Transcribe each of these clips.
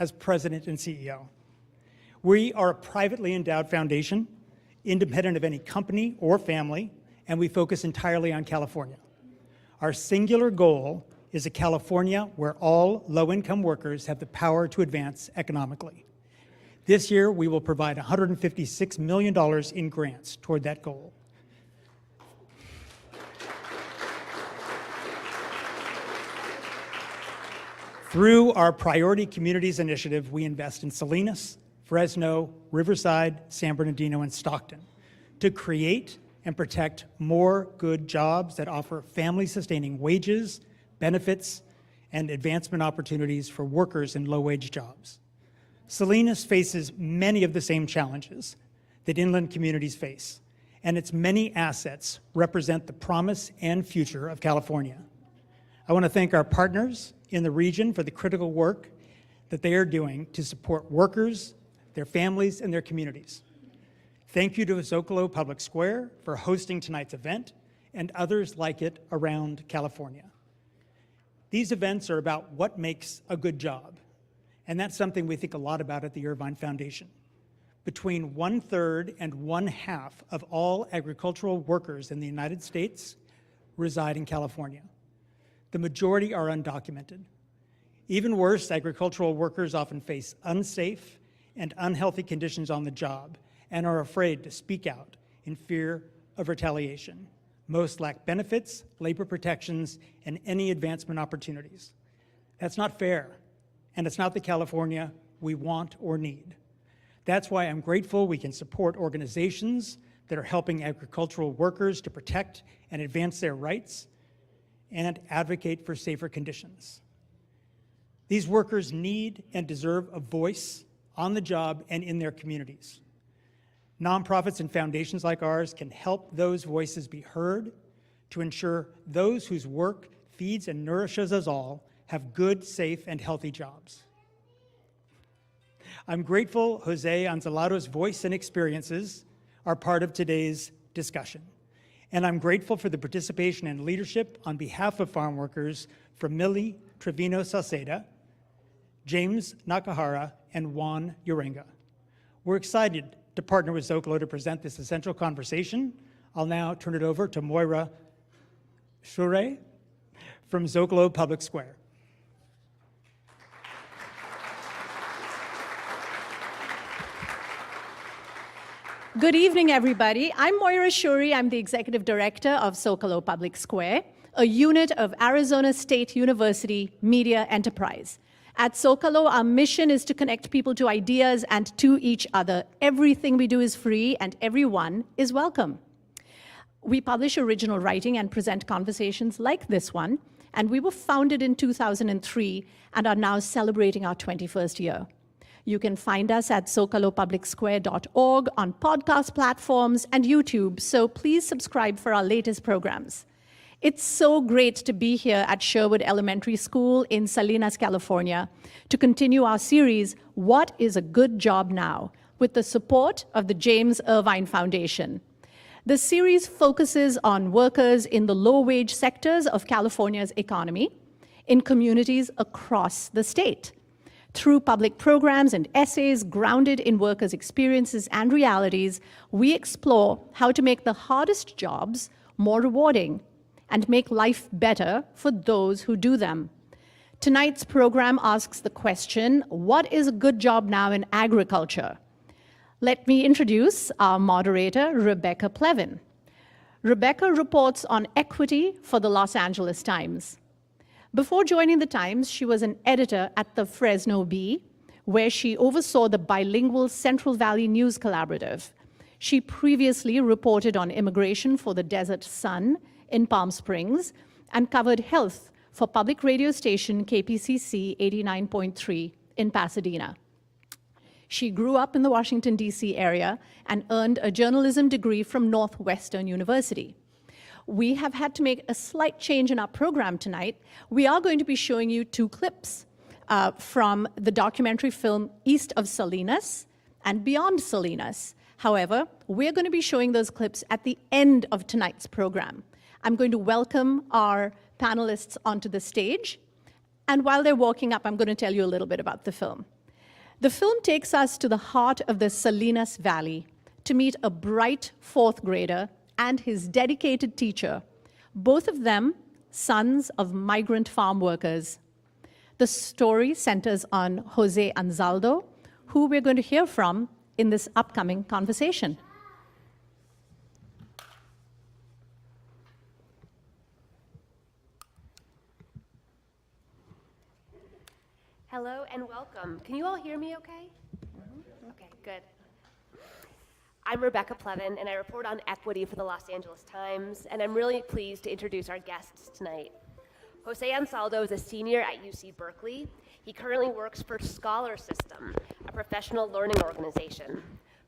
as President and CEO. We are a privately endowed foundation, independent of any company or family, and we focus entirely on California. Our singular goal is a California where all low-income workers have the power to advance economically. This year, we will provide $156 million in grants toward that goal. Through our Priority Communities Initiative, we invest in Salinas, Fresno, Riverside, San Bernardino, and Stockton to create and protect more good jobs that offer family-sustaining wages, benefits, and advancement opportunities for workers in low-wage jobs. Salinas faces many of the same challenges that inland communities face, and its many assets represent the promise and future of California. I want to thank our partners in the region for the critical work that they are doing to support workers, their families, and their communities. Thank you to Zócalo Public Square for hosting tonight's event and others like it around California. These events are about what makes a good job, and that's something we think a lot about at the Irvine Foundation. Between 1/3 and 1/2 of all agricultural workers in the United States reside in California. The majority are undocumented. Even worse, agricultural workers often face unsafe and unhealthy conditions on the job and are afraid to speak out in fear of retaliation. Most lack benefits, labor protections, and any advancement opportunities. That's not fair, and it's not the California we want or need. That's why I'm grateful we can support organizations that are helping agricultural workers to protect and advance their rights and advocate for safer conditions. These workers need and deserve a voice on the job and in their communities. Nonprofits and foundations like ours can help those voices be heard to ensure those whose work feeds and nourishes us all have good, safe, and healthy jobs. I'm grateful José Anzaldo's voice and experiences are part of today's discussion. And I'm grateful for the participation and leadership on behalf of farm workers from Mily Treviño-Sauceda, James Nakahara, and Juan Uranga. We're excited to partner with Zócalo to present this essential conversation. I'll now turn it over to Moira Shure from Zócalo Public Square. Good evening, everybody. I'm Moira Shuri. I'm the Executive Director of Zócalo Public Square, a unit of Arizona State University Media Enterprise. At Zócalo, our mission is to connect people to ideas and to each other. Everything we do is free, and everyone is welcome. We publish original writing and present conversations like this one, and we were founded in 2003 and are now celebrating our 21st year. You can find us at zocalopublicsquare.org on podcast platforms and YouTube, so please subscribe for our latest programs. It's so great to be here at Sherwood Elementary School in Salinas, California, to continue our series, What is a Good Job Now?, with the support of the James Irvine Foundation. The series focuses on workers in the low-wage sectors of California's economy in communities across the state. Through public programs and essays grounded in workers' experiences and realities, we explore how to make the hardest jobs more rewarding and make life better for those who do them. Tonight's program asks the question, what is a good job now in agriculture? Let me introduce our moderator, Rebecca Plevin. Rebecca reports on equity for the Los Angeles Times. Before joining the Times, she was an editor at the Fresno Bee, where she oversaw the bilingual Central Valley News Collaborative. She previously reported on immigration for the Desert Sun in Palm Springs and covered health for public radio station KPCC 89.3 in Pasadena. She grew up in the Washington, D.C. area and earned a journalism degree from Northwestern University. We have had to make a slight change in our program tonight. We are going to be showing you two clips from the documentary film East of Salinas and Beyond Salinas. However, we're going to be showing those clips at the end of tonight's program. I'm going to welcome our panelists onto the stage, and while they're walking up, I'm going to tell you a little bit about the film. The film takes us to the heart of the Salinas Valley to meet a bright fourth grader and his dedicated teacher, both of them sons of migrant farm workers. The story centers on José Anzaldo, who we're going to hear from in this upcoming conversation. Hello and welcome. Can you all hear me okay? Okay, good. I'm Rebecca Plevin, and I report on equity for the Los Angeles Times, and I'm really pleased to introduce our guests tonight. José Anzaldo is a senior at UC Berkeley. He currently works for Scholar System, a professional learning organization.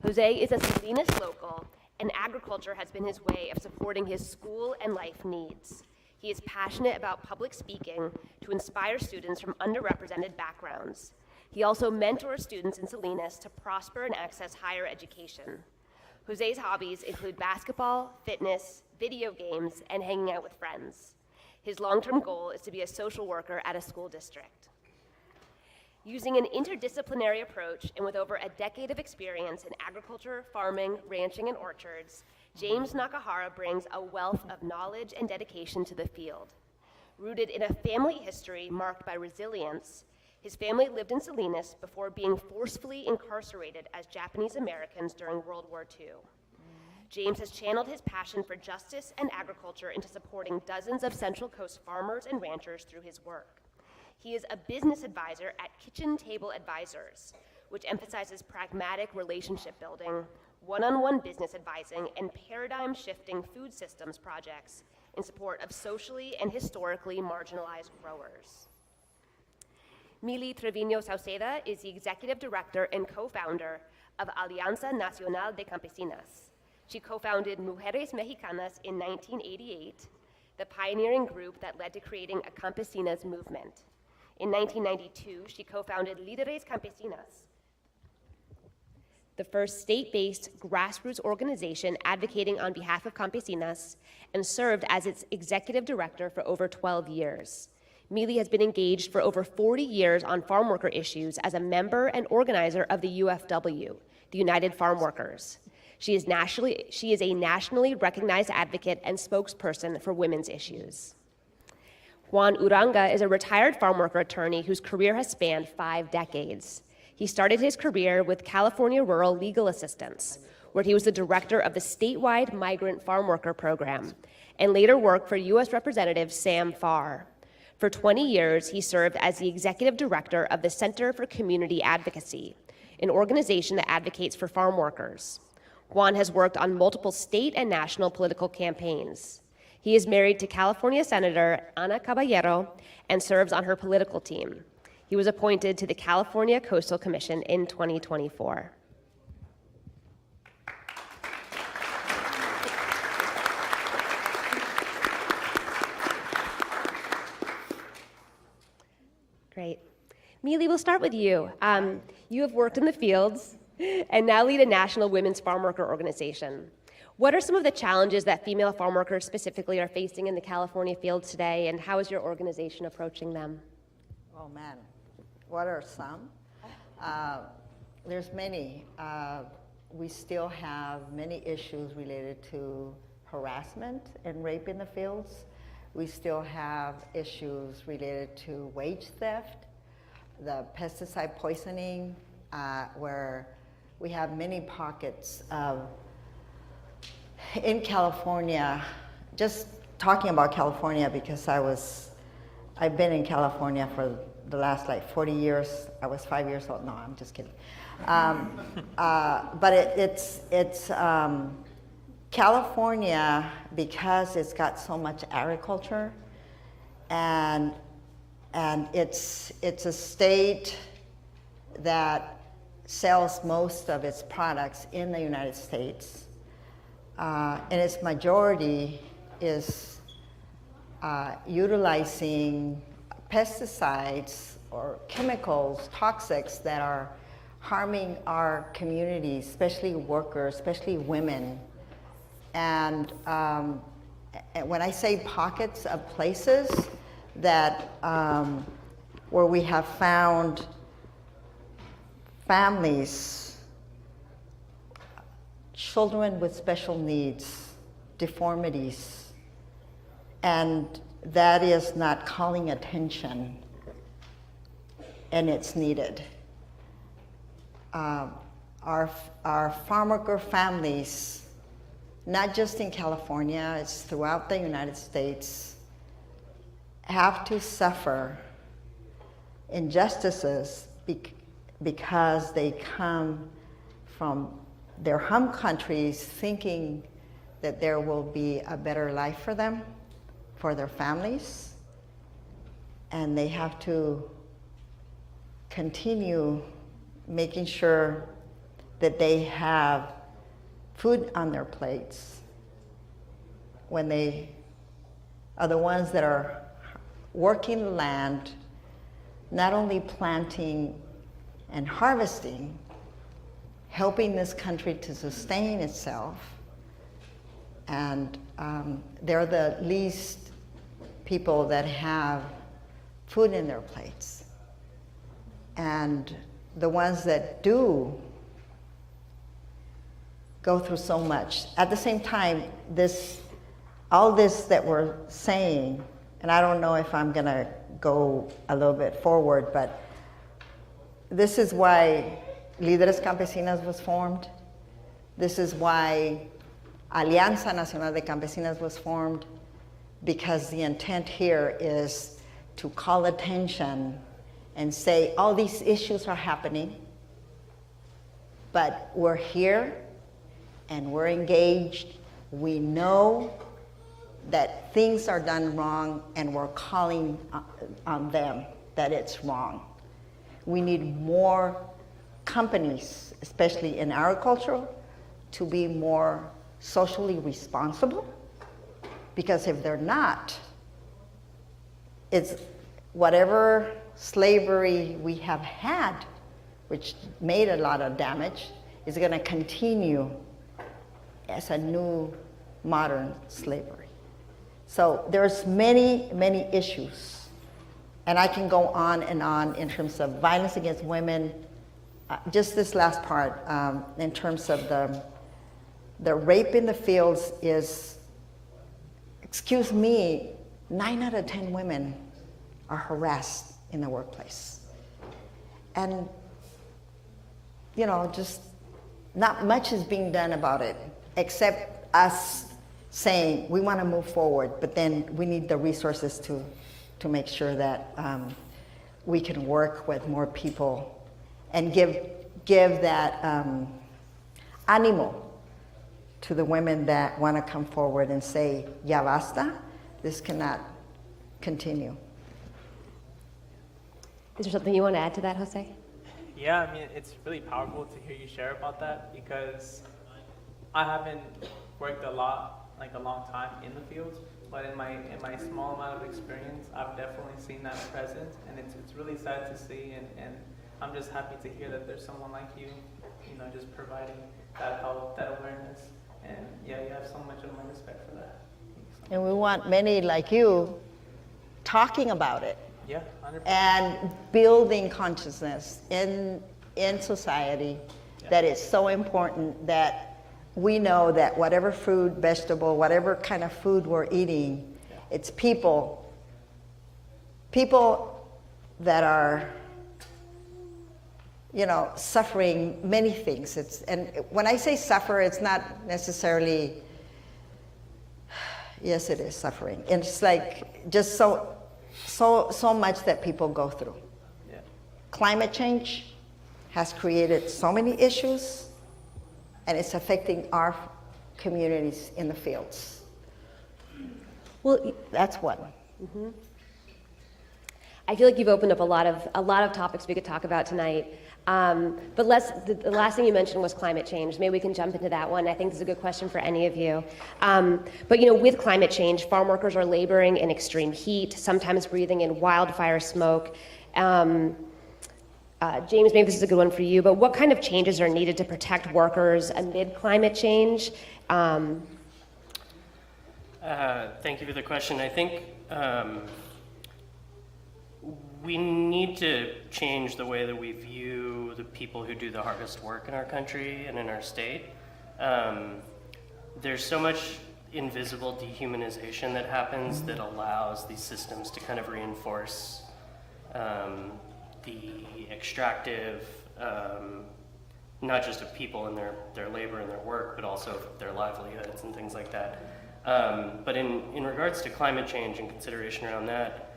José is a Salinas local, and agriculture has been his way of supporting his school and life needs. He is passionate about public speaking to inspire students from underrepresented backgrounds. He also mentors students in Salinas to prosper and access higher education. José's hobbies include basketball, fitness, video games, and hanging out with friends. His long-term goal is to be a social worker at a school district. Using an interdisciplinary approach and with over a decade of experience in agriculture, farming, ranching, and orchards, James Nakahara brings a wealth of knowledge and dedication to the field. Rooted in a family history marked by resilience, his family lived in Salinas before being forcefully incarcerated as Japanese Americans during World War II. James has channeled his passion for justice and agriculture into supporting dozens of Central Coast farmers and ranchers through his work. He is a business advisor at Kitchen Table Advisors, which emphasizes pragmatic relationship building, one-on-one business advising, and paradigm-shifting food systems projects in support of socially and historically marginalized growers. Mily Treviño-Sauceda is the executive director and co-founder of Alianza Nacional de Campesinas. She co-founded Mujeres Mexicanas in 1988, the pioneering group that led to creating a campesinas movement. In 1992, she co-founded Líderes Campesinas, the first state-based grassroots organization advocating on behalf of campesinas, and served as its executive director for over 12 years. Mily has been engaged for over 40 years on farm worker issues as a member and organizer of the UFW, the United Farm Workers. She is a nationally recognized advocate and spokesperson for women's issues. Juan Uranga is a retired farm worker attorney whose career has spanned 5 decades. He started his career with California Rural Legal Assistance, where he was the director of the statewide Migrant Farm Worker Program, and later worked for U.S. Representative Sam Farr. For 20 years, he served as the executive director of the Center for Community Advocacy, an organization that advocates for farm workers. Juan has worked on multiple state and national political campaigns. He is married to California Senator Ana Caballero and serves on her political team. He was appointed to the California Coastal Commission in 2024. Great. Mily, we'll start with you. You have worked in the fields and now lead a national women's farm worker organization. What are some of the challenges that female farm workers specifically are facing in the California fields today, and how is your organization approaching them? Oh man, what are some? There's many. We still have many issues related to harassment and rape in the fields. We still have issues related to wage theft, the pesticide poisoning, where we have many pockets of, in California, just talking about California because I've been in California for the last 40 years. I was 5 years old. No, I'm just kidding. But it's California, because it's got so much agriculture, and it's a state that sells most of its products in the United States, and its majority is utilizing pesticides or chemicals, toxics that are harming our communities, especially workers, especially women. And when I say pockets of places that where we have found families, children with special needs, deformities, and that is not calling attention, and it's needed. Our farm worker families, not just in California, it's throughout the United States, have to suffer injustices because they come from their home countries thinking that there will be a better life for them, for their families, and they have to continue making sure that they have food on their plates when they are the ones that are working the land, not only planting and harvesting, helping this country to sustain itself, and they're the least people that have food in their plates. And the ones that do go through so much. At the same time, all this that we're saying, and I don't know if I'm gonna go a little bit forward, but this is why Líderes Campesinas was formed. This is why Alianza Nacional de Campesinas was formed, because the intent here is to call attention and say all these issues are happening, but we're here and we're engaged. We know that things are done wrong and we're calling on them that it's wrong. We need more companies, especially in agriculture, to be more socially responsible, because if they're not, it's whatever slavery we have had, which made a lot of damage, is going to continue as a new modern slavery. So there's many, many issues, and I can go on and on in terms of violence against women. Just this last part, in terms of the rape in the fields is, excuse me, 9 out of 10 women are harassed in the workplace. And, you know, just not much is being done about it, except us saying we want to move forward, but then we need the resources to make sure that we can work with more people and give that ánimo to the women that want to come forward and say, ya basta, this cannot continue. Is there something you want to add to that, Jose? Yeah, I mean, it's really powerful to hear you share about that, because I haven't worked a long time in the fields, but in my small amount of experience, I've definitely seen that present, and it's really sad to see, and I'm just happy to hear that there's someone like you, just providing that help, that awareness, and yeah, you have so much of my respect for that. And we want many like you talking about it. Yeah, 100%. And building consciousness in society, that it's so important that we know that whatever fruit, vegetable, whatever kind of food we're eating, it's people that are, suffering many things. And when I say suffer, it's not necessarily, yes, it is suffering. It's like just so much that people go through. Yeah. Climate change has created so many issues, and it's affecting our communities in the fields. Well, That's one. mm-hmm. I feel like you've opened up a lot of topics we could talk about tonight. But the last thing you mentioned was climate change. Maybe we can jump into that one. I think this is a good question for any of you. But with climate change, farm workers are laboring in extreme heat, sometimes breathing in wildfire smoke. James, maybe this is a good one for you, but what kind of changes are needed to protect workers amid climate change? Thank you for the question. I think we need to change the way that we view the the people who do the hardest work in our country and in our state. There's so much invisible dehumanization that happens that allows these systems to kind of reinforce the extractive, not just of people and their labor and their work, but also their livelihoods and things like that. But in regards to climate change and consideration around that,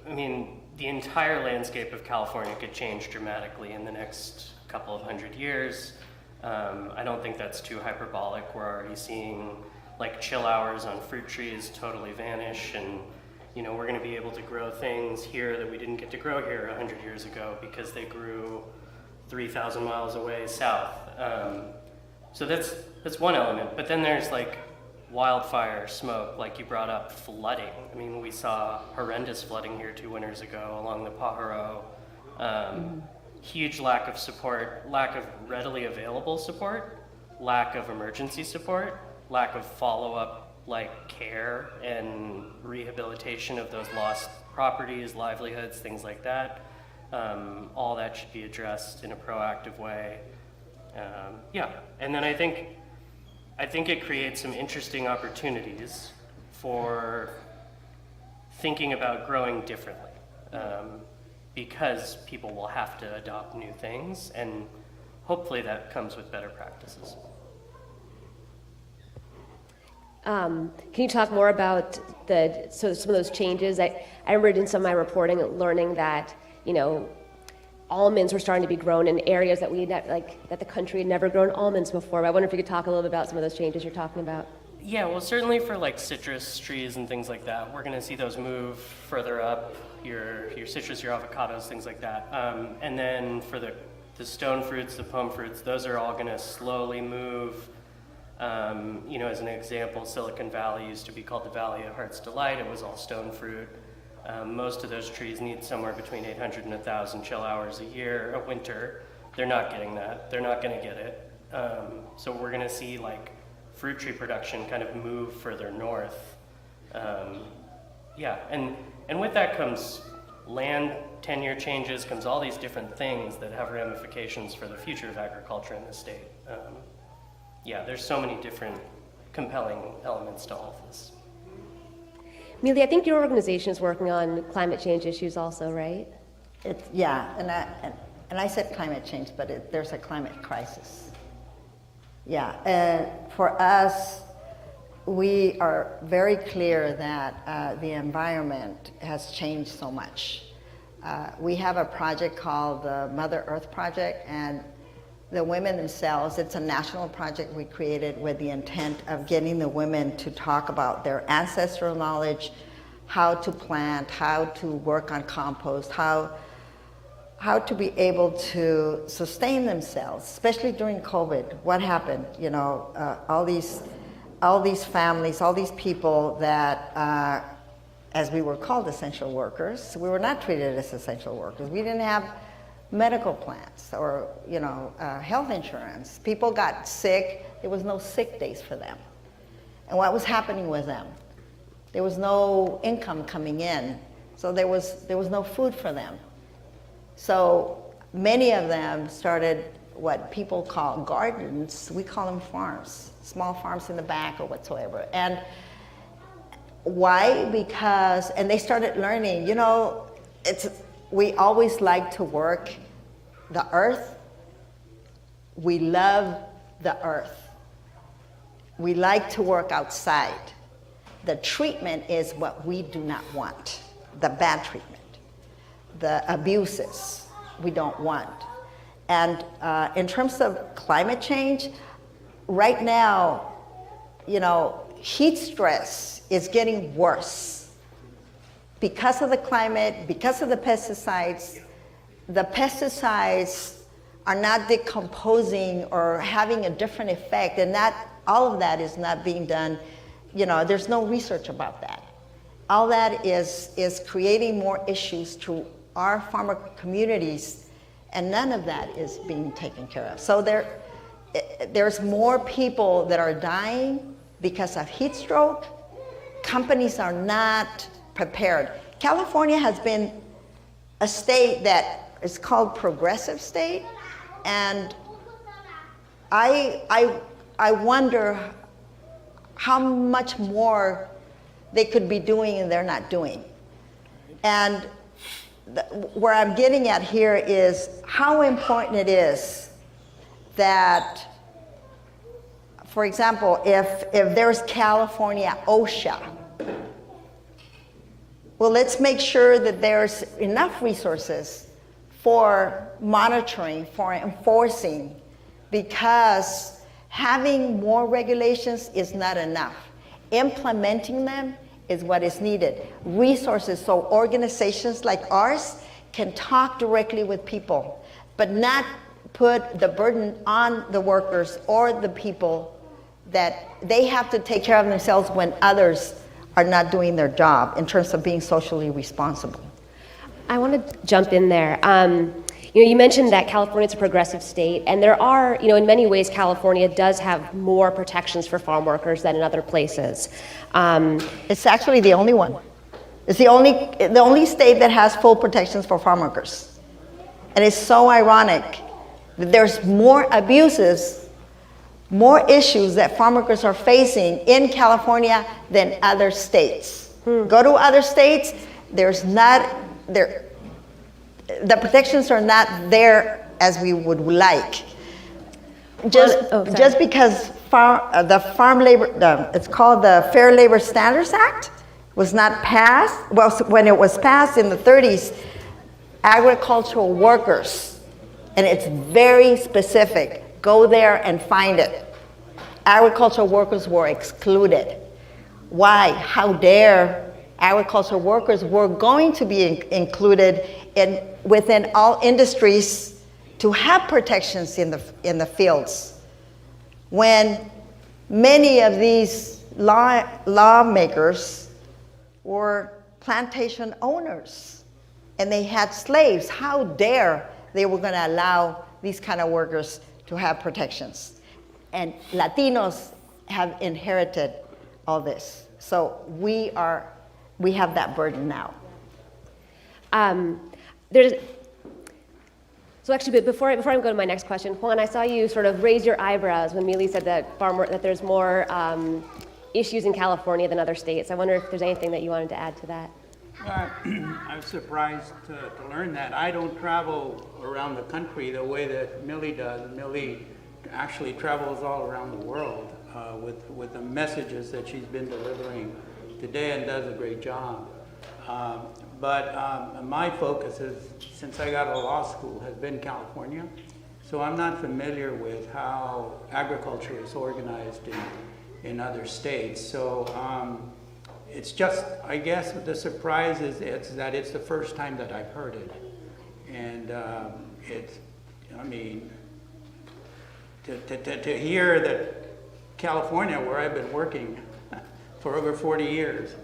I mean, the entire landscape of California could change dramatically in the next couple of 100 years. I don't think that's too hyperbolic. We're already seeing like chill hours on fruit trees totally vanish, and you know, we're going to be able to grow things here that we didn't get to grow here 100 years ago because they grew 3,000 miles away south. So that's one element. But then there's like wildfire, smoke, like you brought up, flooding. I mean, we saw horrendous flooding here 2 winters ago along the Pajaro. Huge lack of support, lack of readily available support, lack of emergency support, lack of follow-up like care and rehabilitation of those lost properties, livelihoods, things like that. All that should be addressed in a proactive way. Yeah, and then I think it creates some interesting opportunities for thinking about growing differently, because people will have to adopt new things, and hopefully that comes with better practices. Can you talk more about some of those changes? I remember in some of my reporting learning that, you know, almonds were starting to be grown in areas that that the country had never grown almonds before. I wonder if you could talk a little bit about some of those changes you're talking about. Yeah, well, certainly for like citrus trees and things like that, we're going to see those move further up, your citrus, your avocados, things like that. And then for the stone fruits, the pome fruits, those are all going to slowly move. You know, as an example, Silicon Valley used to be called the Valley of Heart's Delight. It was all stone fruit. Most of those trees need somewhere between 800 and 1,000 chill hours a winter. They're not getting that. They're not going to get it. So we're going to see like fruit tree production kind of move further north. Yeah, and with that comes land tenure changes, comes all these different things that have ramifications for the future of agriculture in the state. Yeah, there's so many different compelling elements to all of this. Mily, I think your organization is working on climate change issues also, right? Yeah, and I said climate change, but there's a climate crisis. Yeah, and for us, we are very clear that the environment has changed so much. We have a project called the Mother Earth Project, and the women themselves, it's a national project we created with the intent of getting the women to talk about their ancestral knowledge, how to plant, how to work on compost, how to be able to sustain themselves, especially during COVID. What happened? You know, all these families, all these people that, as we were called essential workers, we were not treated as essential workers. We didn't have medical plans or, you know, health insurance. People got sick. There was no sick days for them. And what was happening with them? There was no income coming in, so there was no food for them. So many of them started what people call gardens. We call them farms, small farms in the back or whatsoever. And why? Because, and they started learning, you know, we always like to work the earth. We love the earth. We like to work outside. The treatment is what we do not want, the bad treatment, the abuses we don't want. And in terms of climate change, right now, you know, heat stress is getting worse. Because of the climate, because of the pesticides are not decomposing or having a different effect, and all of that is not being done. You know, there's no research about that. All that is creating more issues to our farmer communities, and none of that is being taken care of. So there's more people that are dying because of heat stroke. Companies are not prepared. California has been a state that it's called progressive state, and I wonder how much more they could be doing and they're not doing. And where I'm getting at here is how important it is that, for example, if there's California OSHA, well, let's make sure that there's enough resources for monitoring, for enforcing, because having more regulations is not enough. Implementing them is what is needed. Resources, so organizations like ours can talk directly with people, but not put the burden on the workers or the people that they have to take care of themselves when others are not doing their job in terms of being socially responsible. I want to jump in there. You mentioned that California is a progressive state, and there are, in many ways, California does have more protections for farm workers than in other places. It's actually the only one. It's the only state that has full protections for farm workers. And it's so ironic that there's more abuses, more issues that farm workers are facing in California than other states. Go to other states, the protections are not there as we would like. Just because it's called the Fair Labor Standards Act, was not passed. Well, when it was passed in the 30s, agricultural workers, and it's very specific, go there and find it. Agricultural workers were excluded. Why? How dare agricultural workers were going to be included within all industries to have protections in the fields, when many of these lawmakers were plantation owners and they had slaves. How dare they were going to allow these kind of workers to have protections? And Latinos have inherited all this. So we have that burden now. So actually, but before I go to my next question, Juan, I saw you sort of raise your eyebrows when Mily said that there's more issues in California than other states. I wonder if there's anything that you wanted to add to that. I was surprised to learn that. I don't travel around the country the way that Mily does. Mily actually travels all around the world with the messages that she's been delivering today, and does a great job. But my focus is, since I got out of law school, has been California. So I'm not familiar with how agriculture is organized in other states. So it's just, I guess the surprise is that it's the first time that I've heard it. And to hear that California, where I've been working for over 40 years,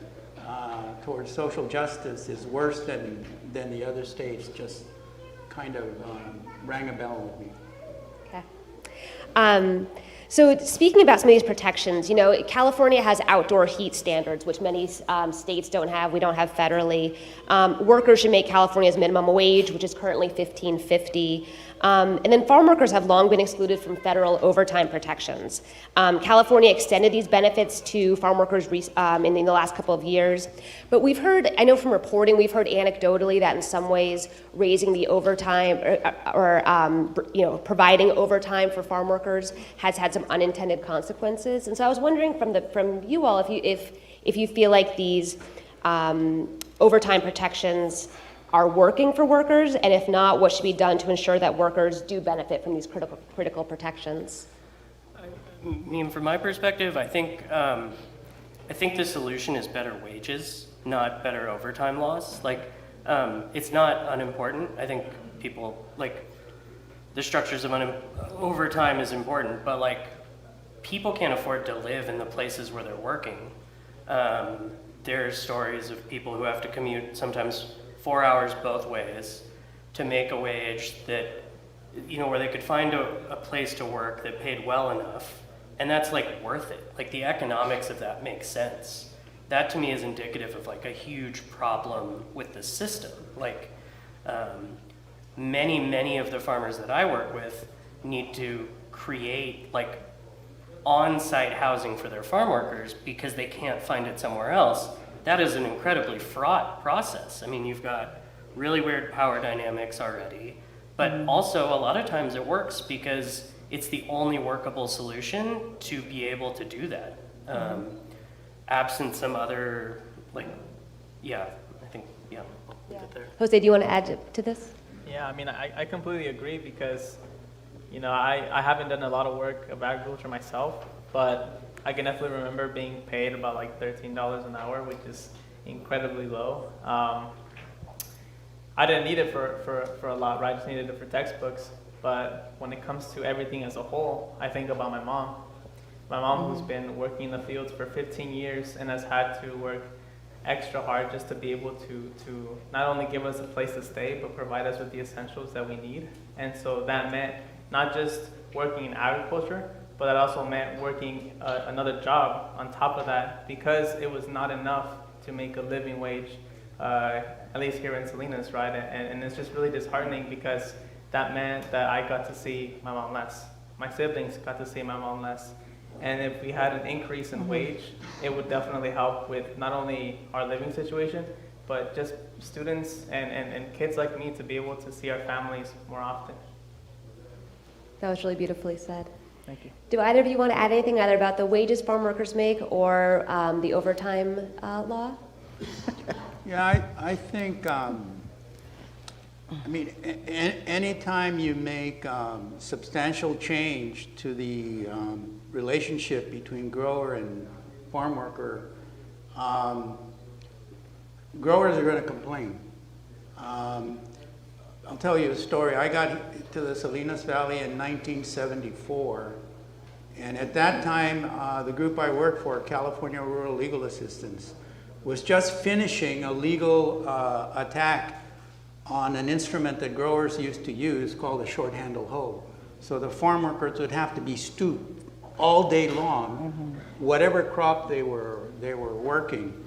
towards social justice is worse than the other states, just kind of rang a bell with me. Okay. So speaking about some of these protections, California has outdoor heat standards, which many states don't have. We don't have federally. Workers should make California's minimum wage, which is currently $15.50. And then farm workers have long been excluded from federal overtime protections. California extended these benefits to farm workers in the last couple of years. But we've heard, I know from reporting, we've heard anecdotally that in some ways raising the overtime or providing overtime for farm workers has had some unintended consequences. And so I was wondering from you all if you feel like these overtime protections are working for workers, and if not, what should be done to ensure that workers do benefit from these critical protections? I mean, from my perspective, I think the solution is better wages, not better overtime laws. It's not unimportant. I think people, the structures of overtime is important, but people can't afford to live in the places where they're working. There's stories of people who have to commute sometimes 4 hours both ways to make a wage that, where they could find a place to work that paid well enough. And that's worth it. The economics of that makes sense. That to me is indicative of a huge problem with the system. many of the farmers that I work with need to create like on-site housing for their farm workers because they can't find it somewhere else. That is an incredibly fraught process. I mean, you've got really weird power dynamics already, but also a lot of times it works because it's the only workable solution to be able to do that. Absent some other, like, yeah, I think, yeah, I'll leave it there. Jose, do you want to add to this? Yeah, I mean, I completely agree because, you know, I haven't done a lot of work of agriculture myself, but I can definitely remember being paid about like $13 an hour, which is incredibly low. I didn't need it for a lot, right? I just needed it for textbooks. But when it comes to everything as a whole, I think about my mom. My mom who's been working in the fields for 15 years and has had to work extra hard just to be able to not only give us a place to stay, but provide us with the essentials that we need. And so that meant not just working in agriculture, but that also meant working another job on top of that because it was not enough to make a living wage, at least here in Salinas, right? And it's just really disheartening because that meant that I got to see my mom less. My siblings got to see my mom less. And if we had an increase in wage, it would definitely help with not only our living situation, but just students and kids like me to be able to see our families more often. That was really beautifully said. Thank you. Do either of you want to add anything either about the wages farm workers make or the overtime law? Yeah, I think, I mean, anytime you make substantial change to the relationship between grower and farm worker, growers are going to complain. I'll tell you a story. I got to the Salinas Valley in 1974, and at that time, the group I worked for, California Rural Legal Assistance, was just finishing a legal attack on an instrument that growers used to use called a short handle hoe. So the farm workers would have to be stooped all day long, whatever crop they were working.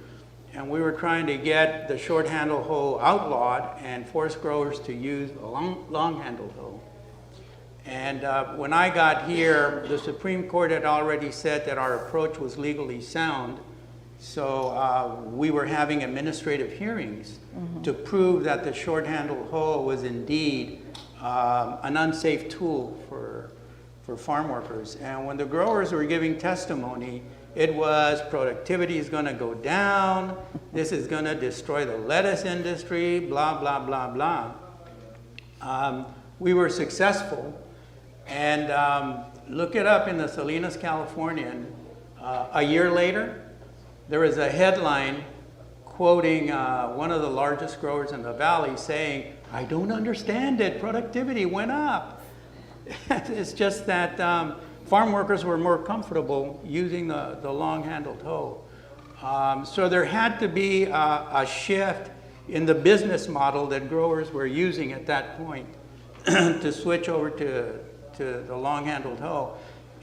And we were trying to get the short handle hoe outlawed and force growers to use a long handle hoe. And when I got here, the Supreme Court had already said that our approach was legally sound. So we were having administrative hearings to prove that the short handle hoe was indeed an unsafe tool for farm workers. And when the growers were giving testimony, it was productivity is going to go down, this is going to destroy the lettuce industry, blah, blah, blah, blah. We were successful, and look it up in the Salinas Californian. A year later, there was a headline quoting one of the largest growers in the valley saying, "I don't understand it, productivity went up." It's just that farm workers were more comfortable using the long-handled hoe. So there had to be a shift in the business model that growers were using at that point to switch over to the long-handled hoe.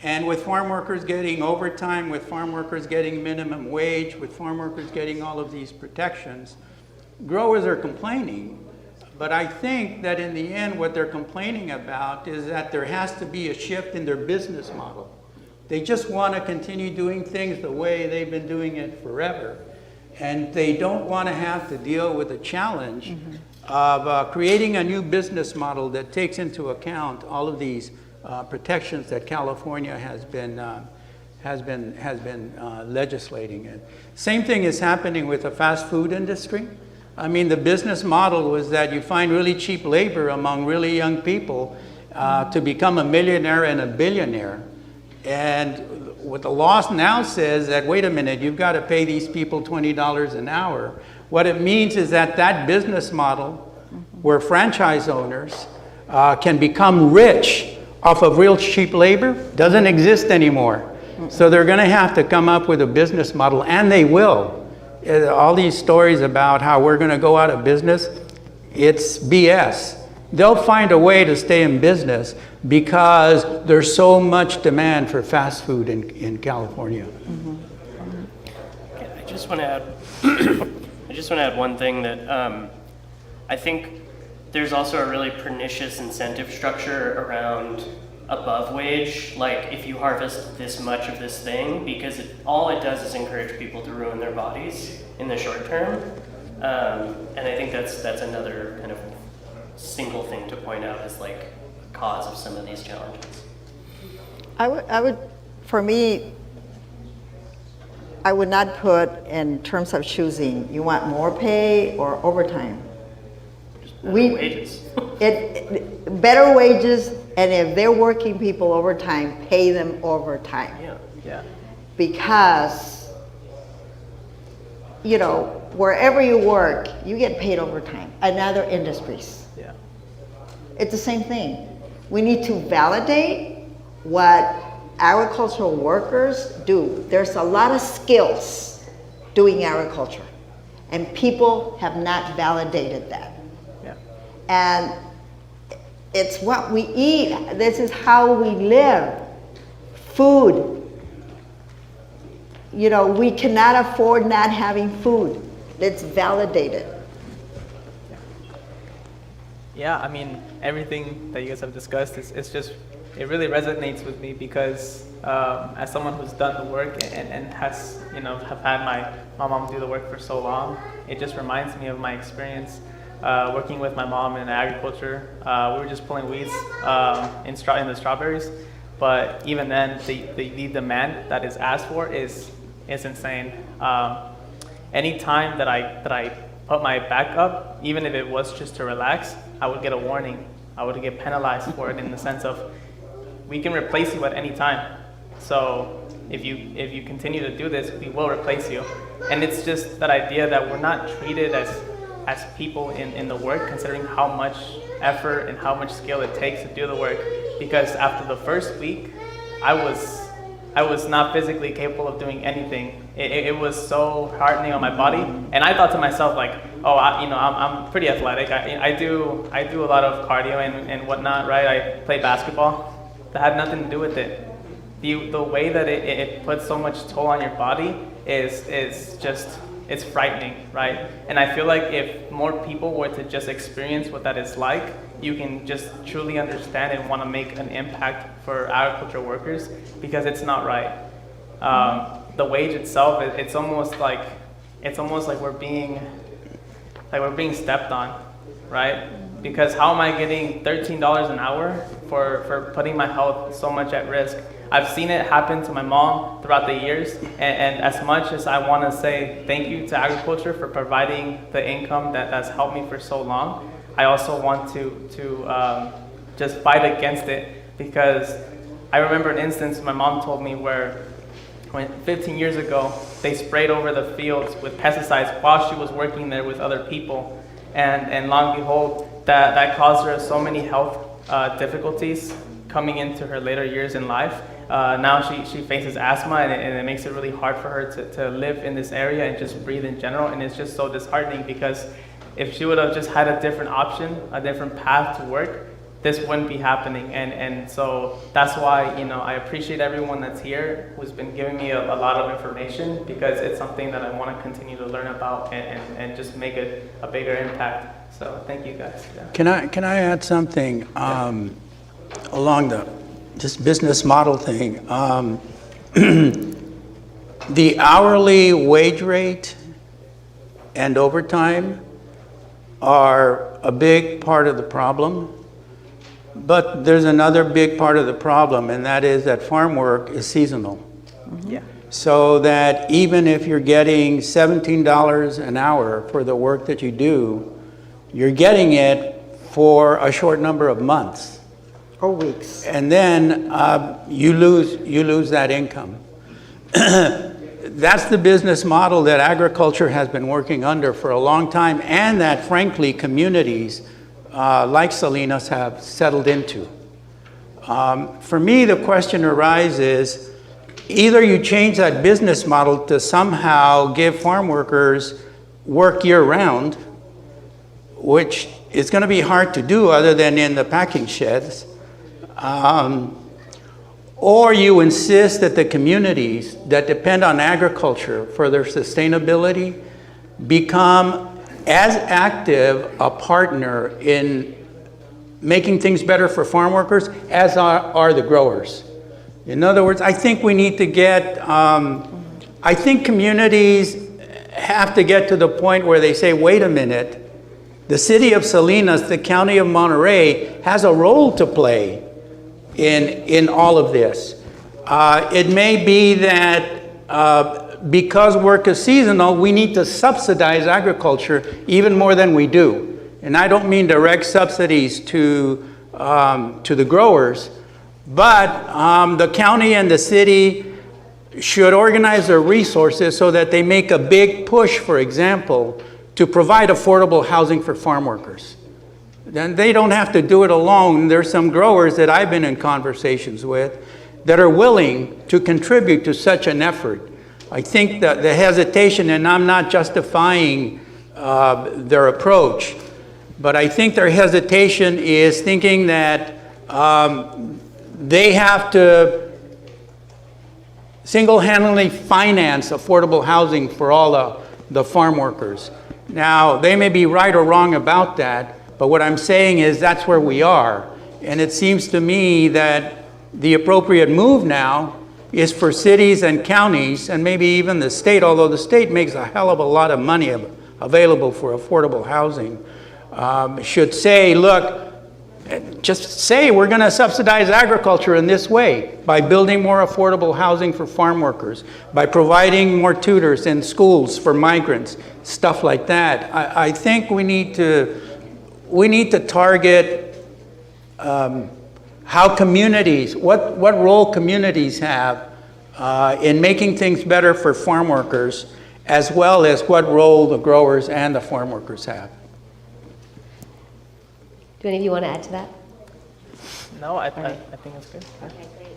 And with farm workers getting overtime, with farm workers getting minimum wage, with farm workers getting all of these protections, growers are complaining. But I think that in the end, what they're complaining about is that there has to be a shift in their business model. They just want to continue doing things the way they've been doing it forever. And they don't want to have to deal with the challenge of creating a new business model that takes into account all of these protections that California has been legislating. And same thing is happening with the fast food industry. I mean, the business model was that you find really cheap labor among really young people to become a millionaire and a billionaire. And what the law now says that, wait a minute, you've got to pay these people $20 an hour. What it means is that that business model where franchise owners can become rich off of real cheap labor doesn't exist anymore. So they're going to have to come up with a business model, and they will. All these stories about how we're going to go out of business, it's BS. They'll find a way to stay in business because there's so much demand for fast food in California. I just want to add one thing that I think there's also a really pernicious incentive structure around above wage, like if you harvest this much of this thing, because all it does is encourage people to ruin their bodies in the short term. And I think that's another kind of single thing to point out as like a cause of some of these challenges. I would, for me, I would not put in terms of choosing, you want more pay or overtime? Wages. Better wages, and if they're working people overtime, pay them overtime. Yeah. Because, you know, wherever you work, you get paid overtime, in other industries. Yeah. It's the same thing. We need to validate what agricultural workers do. There's a lot of skills doing agriculture, and people have not validated that. Yeah. And it's what we eat. This is how we live. Food. You know, we cannot afford not having food. It's validated. Yeah, I mean, everything that you guys have discussed, it's just, it really resonates with me because as someone who's done the work and has, you know, have had my mom do the work for so long, it just reminds me of my experience working with my mom in agriculture. We were just pulling weeds in the strawberries, but even then, the demand that is asked for is insane. Any time that I put my back up, even if it was just to relax, I would get a warning. I would get penalized for it in the sense of, we can replace you at any time. So if you continue to do this, we will replace you. And it's just that idea that we're not treated as people in the work, considering how much effort and how much skill it takes to do the work. Because after the first week, I was not physically capable of doing anything. It was so hardening on my body, and I thought to myself like, oh, I'm pretty athletic. I do a lot of cardio and whatnot, right? I play basketball. That had nothing to do with it. The way that it puts so much toll on your body is just, it's frightening, right? And I feel like if more people were to just experience what that is like, you can just truly understand and want to make an impact for agricultural workers, because it's not right. The wage itself, it's almost like we're being stepped on, right? Because how am I getting $13 an hour for putting my health so much at risk? I've seen it happen to my mom throughout the years, and as much as I want to say thank you to agriculture for providing the income that's helped me for so long, I also want to just fight against it, because I remember an instance my mom told me where when 15 years ago they sprayed over the fields with pesticides while she was working there with other people, and lo and behold, that caused her so many health difficulties coming into her later years in life. Now she faces asthma, and it makes it really hard for her to live in this area and just breathe in general, and it's just so disheartening, because if she would have just had a different option, a different path to work, this wouldn't be happening. And so that's why, I appreciate everyone that's here who's been giving me a lot of information, because it's something that I want to continue to learn about and just make it a bigger impact. So thank you guys. Yeah. Can I add something along this business model thing? The hourly wage rate and overtime are a big part of the problem, but there's another big part of the problem, and that is that farm work is seasonal. Yeah. So that even if you're getting $17 an hour for the work that you do, you're getting it for a short number of months. Or weeks. And then you lose that income. That's the business model that agriculture has been working under for a long time, and that frankly communities like Salinas have settled into. For me, the question arises, either you change that business model to somehow give farm workers work year-round, which is going to be hard to do other than in the packing sheds, or you insist that the communities that depend on agriculture for their sustainability become as active a partner in making things better for farm workers as are the growers. In other words, I think we need to get, I think communities have to get to the point where they say, wait a minute, the city of Salinas, the county of Monterey, has a role to play in all of this. It may be that because work is seasonal, we need to subsidize agriculture even more than we do. And I don't mean direct subsidies to the growers, but the county and the city should organize their resources so that they make a big push, for example, to provide affordable housing for farm workers. Then they don't have to do it alone. There's some growers that I've been in conversations with that are willing to contribute to such an effort. I think that the hesitation, and I'm not justifying their approach, but I think their hesitation is thinking that they have to single-handedly finance affordable housing for all the farm workers. Now, they may be right or wrong about that, but what I'm saying is that's where we are. And it seems to me that the appropriate move now is for cities and counties, and maybe even the state, although the state makes a hell of a lot of money available for affordable housing, should say, look, just say we're going to subsidize agriculture in this way by building more affordable housing for farm workers, by providing more tutors in schools for migrants, stuff like that. I think we need to target how communities, what role communities have in making things better for farm workers, as well as what role the growers and the farm workers have. Do any of you want to add to that? No, I think it's good. Okay, great.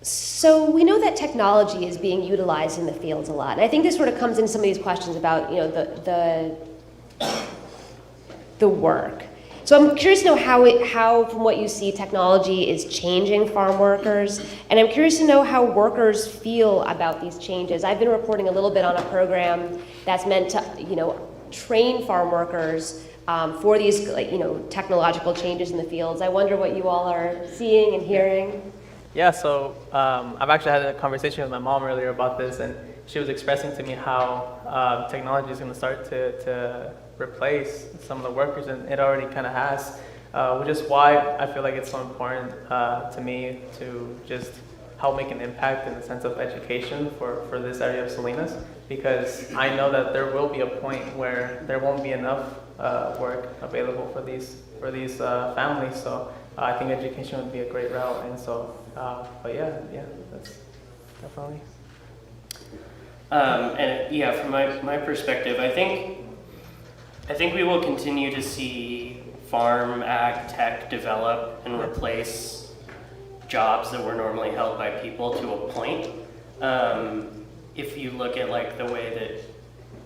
So we know that technology is being utilized in the fields a lot. And I think this sort of comes in some of these questions about, you know, the work. So I'm curious to know how, from what you see, technology is changing farm workers, and I'm curious to know how workers feel about these changes. I've been reporting a little bit on a program that's meant to, you know, train farm workers for these, you know, technological changes in the fields. I wonder what you all are seeing and hearing. Yeah, so I've actually had a conversation with my mom earlier about this, and she was expressing to me how technology is going to start to replace some of the workers, and it already kind of has, which is why I feel like it's so important to me to just help make an impact in the sense of education for this area of Salinas, because I know that there will be a point where there won't be enough work available for these families. So I think education would be a great route, and so but yeah, that's definitely. And yeah, from my perspective, I think we will continue to see farm ag tech develop and replace jobs that were normally held by people to a point. If you look at like the way that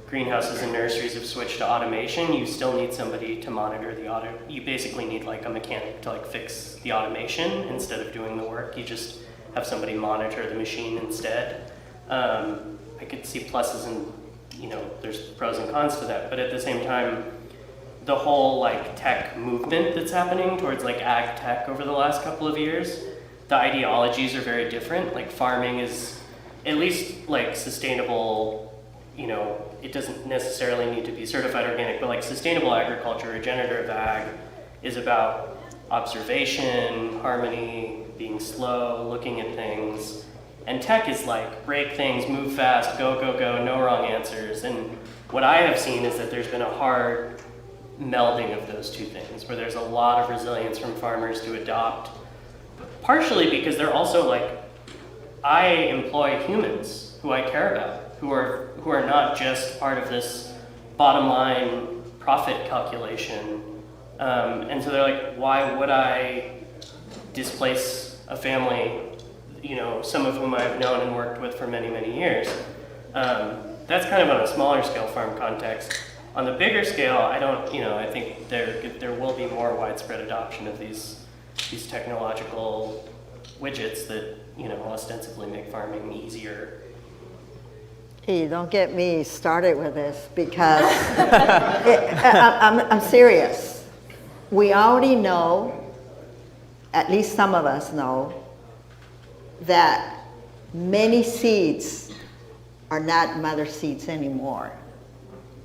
greenhouses and nurseries have switched to automation, you still need somebody to monitor the auto. You basically need like a mechanic to like fix the automation instead of doing the work. You just have somebody monitor the machine instead. I could see pluses and, you know, there's pros and cons to that, but at the same time, the whole like tech movement that's happening towards like ag tech over the last couple of years, the ideologies are very different. Like farming is at least like sustainable, you know, it doesn't necessarily need to be certified organic, but like sustainable agriculture, regenerative ag is about observation, harmony, being slow, looking at things. And tech is like break things, move fast, go, go, go, no wrong answers. And what I have seen is that there's been a hard melding of those two things, where there's a lot of resilience from farmers to adopt, partially because they're also like, I employ humans who I care about, who are not just part of this bottom line profit calculation. And so they're like, why would I displace a family, you know, some of whom I've known and worked with for many, many years? That's kind of on a smaller scale farm context. On the bigger scale, I think there will be more widespread adoption of these technological widgets that ostensibly make farming easier. Hey, don't get me started with this because I'm serious. We already know, at least some of us know, that many seeds are not mother seeds anymore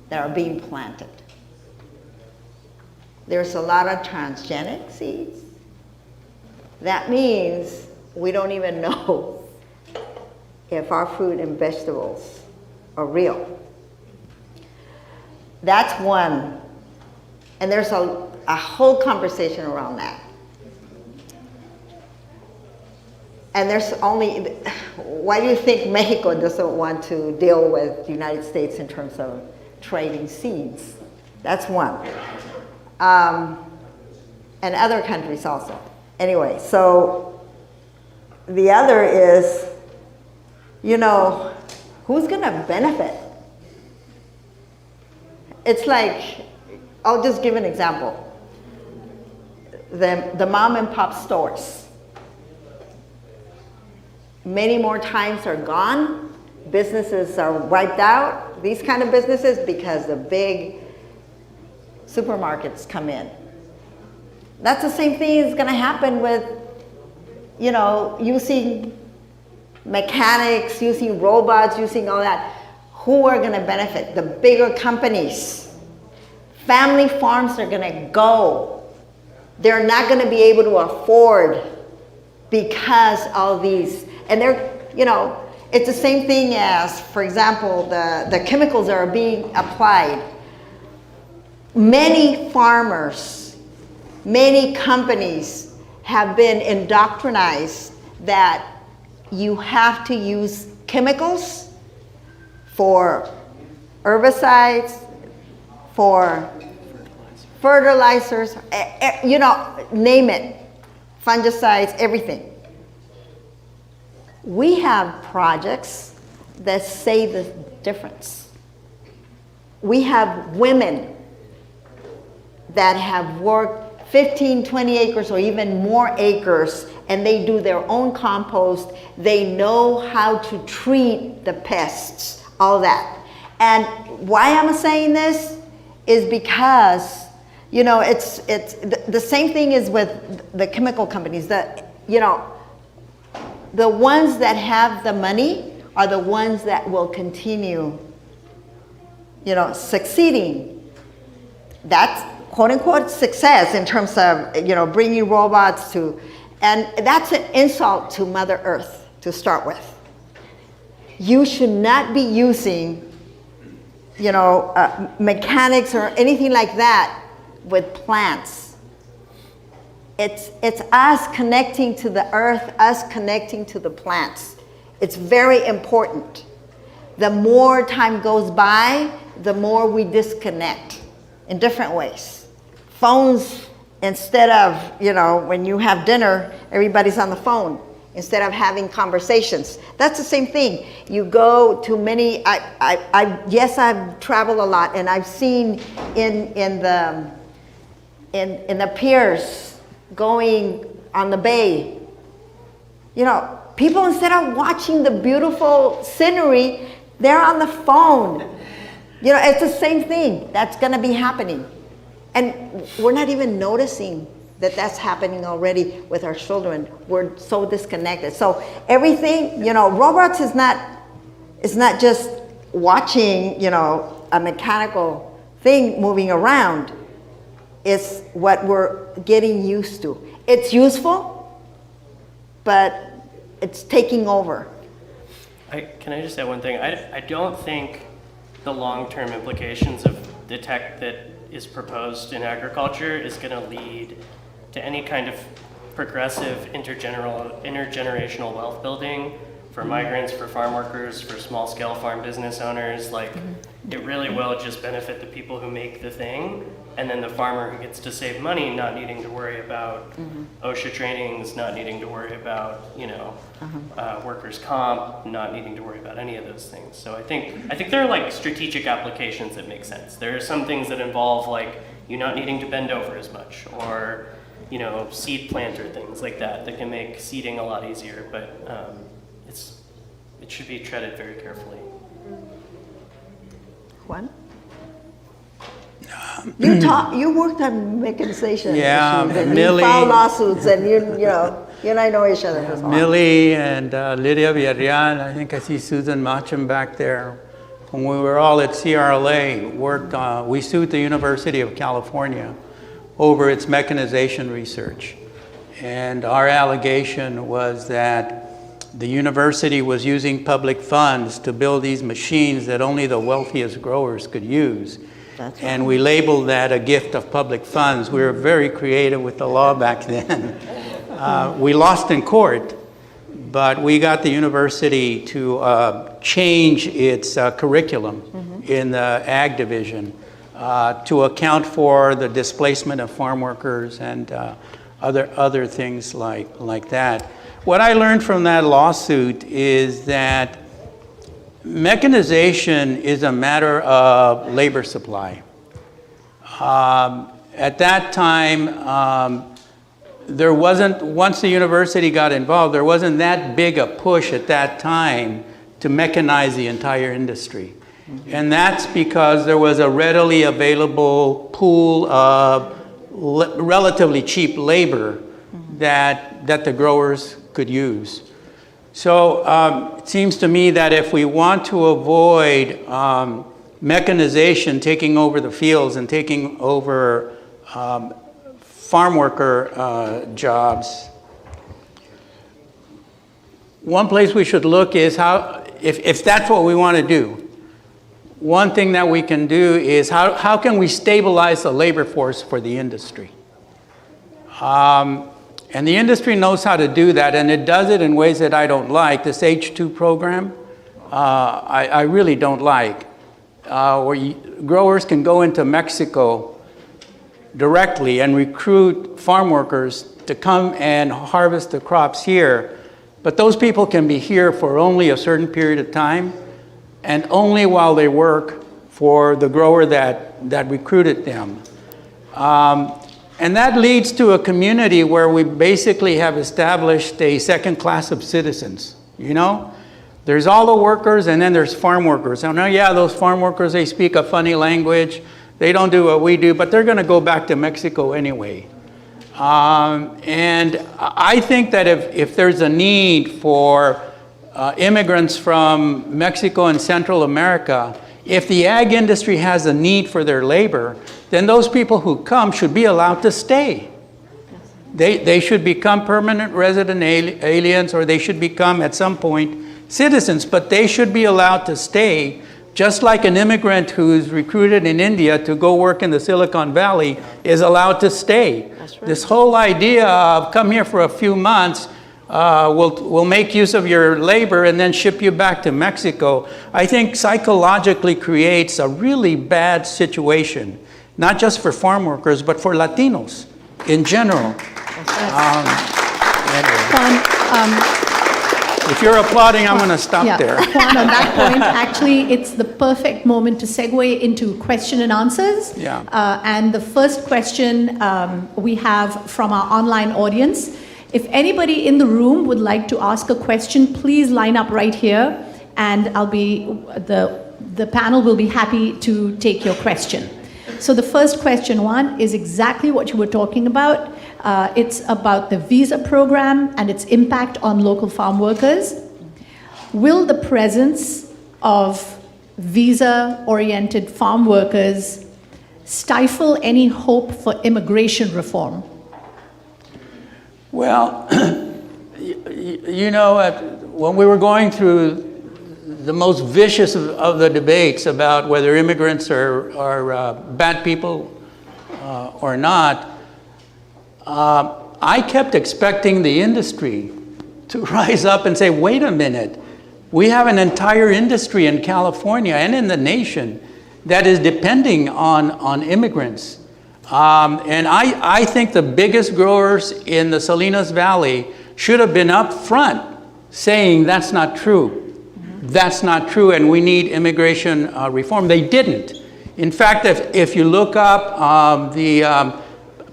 that are being planted. There's a lot of transgenic seeds. That means we don't even know if our fruit and vegetables are real. That's one. And there's a whole conversation around that. And there's only, why do you think Mexico doesn't want to deal with the United States in terms of trading seeds? That's one. And other countries also. Anyway, so the other is, who's gonna benefit? It's like, I'll just give an example. The mom and pop stores. Many more times are gone. Businesses are wiped out, these kind of businesses, because the big supermarkets come in. That's the same thing is gonna happen with, using mechanics, using robots, using all that. Who are gonna benefit? The bigger companies. Family farms are gonna go. They're not gonna be able to afford because all these, and they're, it's the same thing as, for example, the chemicals that are being applied. Many farmers, many companies have been indoctrinized that you have to use chemicals for herbicides, for fertilizers, name it, fungicides, everything. We have projects that say the difference. We have women that have worked 15, 20 acres or even more acres, and they do their own compost. They know how to treat the pests, all that. And why I'm saying this is because, it's the same thing is with the chemical companies. The ones that have the money are the ones that will continue, succeeding. That's quote unquote success in terms of, bringing robots to, and that's an insult to Mother Earth to start with. You should not be using, mechanics or anything like that with plants. It's us connecting to the earth, us connecting to the plants. It's very important. The more time goes by, the more we disconnect in different ways. Phones, instead of, when you have dinner, everybody's on the phone instead of having conversations. That's the same thing. You go to many, yes, I've traveled a lot, and I've seen in the piers, going on the bay, people, instead of watching the beautiful scenery, they're on the phone. It's the same thing that's gonna be happening. And we're not even noticing that that's happening already with our children. We're so disconnected. So everything, robots is not just watching, a mechanical thing moving around. It's what we're getting used to. It's useful, but it's taking over. Can I just add one thing? I don't think the long-term implications of the tech that is proposed in agriculture is going to lead to any kind of progressive intergenerational wealth building for migrants, for farm workers, for small-scale farm business owners. It really will just benefit the people who make the thing, and then the farmer who gets to save money, not needing to worry about OSHA trainings, not needing to worry about workers' comp, not needing to worry about any of those things. So I think there are strategic applications that make sense. There are some things that involve you not needing to bend over as much, or you know, seed planter, things like that can make seeding a lot easier, but it should be treaded very carefully. Juan? You worked on mechanization. Yeah, issues, and Mily- you filed lawsuits, and you and I know each other for so long. Mily and Lydia Villarreal, I think I see Susan Machem back there. When we were all at CRLA, we sued the University of California over its mechanization research. And our allegation was that the university was using public funds to build these machines that only the wealthiest growers could use. That's right. And we labeled that a gift of public funds. We were very creative with the law back then. We lost in court, but we got the university to change its curriculum in the ag division to account for the displacement of farm workers and other things like that. What I learned from that lawsuit is that mechanization is a matter of labor supply. At that time, there wasn't, once the university got involved, there wasn't that big a push at that time to mechanize the entire industry. And that's because there was a readily available pool of relatively cheap labor that the growers could use. So it seems to me that if we want to avoid mechanization taking over the fields and taking over farm worker jobs, one place we should look is how, if that's what we want to do, one thing that we can do is how can we stabilize the labor force for the industry? And the industry knows how to do that, and it does it in ways that I don't like. This H2 program, I really don't like, where growers can go into Mexico directly and recruit farm workers to come and harvest the crops here, but those people can be here for only a certain period of time, and only while they work for the grower that recruited them. And that leads to a community where we basically have established a second class of citizens, you know? There's all the workers, and then there's farm workers. And yeah, those farm workers, they speak a funny language. They don't do what we do, but they're gonna go back to Mexico anyway. And I think that if there's a need for immigrants from Mexico and Central America, if the ag industry has a need for their labor, then those people who come should be allowed to stay. They should become permanent resident aliens, or they should become at some point citizens, but they should be allowed to stay, just like an immigrant who's recruited in India to go work in the Silicon Valley is allowed to stay. That's right. This whole idea of come here for a few months, we'll make use of your labor and then ship you back to Mexico, I think psychologically creates a really bad situation, not just for farm workers, but for Latinos in general. If you're applauding, I'm going to stop there. Juan, on that point, actually, it's the perfect moment to segue into question and answers. Yeah. And the first question we have from our online audience. If anybody in the room would like to ask a question, please line up right here, and the panel will be happy to take your question. So the first question, Juan, is exactly what you were talking about. It's about the visa program and its impact on local farm workers. Will the presence of visa-oriented farm workers stifle any hope for immigration reform? Well, you know, when we were going through the most vicious of the debates about whether immigrants are bad people or not, I kept expecting the industry to rise up and say, wait a minute, we have an entire industry in California and in the nation that is depending on immigrants. And I think the biggest growers in the Salinas Valley should have been up front saying that's not true. That's not true, and we need immigration reform. They didn't. In fact, if you look up the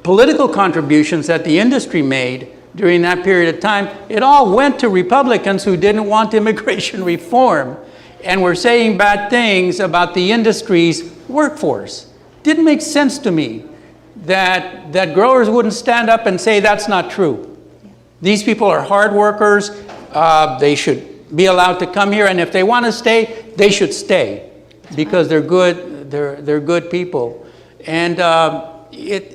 political contributions that the industry made during that period of time, it all went to Republicans who didn't want immigration reform and were saying bad things about the industry's workforce. Didn't make sense to me that growers wouldn't stand up and say that's not true. These people are hard workers. They should be allowed to come here, and if they want to stay, they should stay because they're good. They're good people. And that's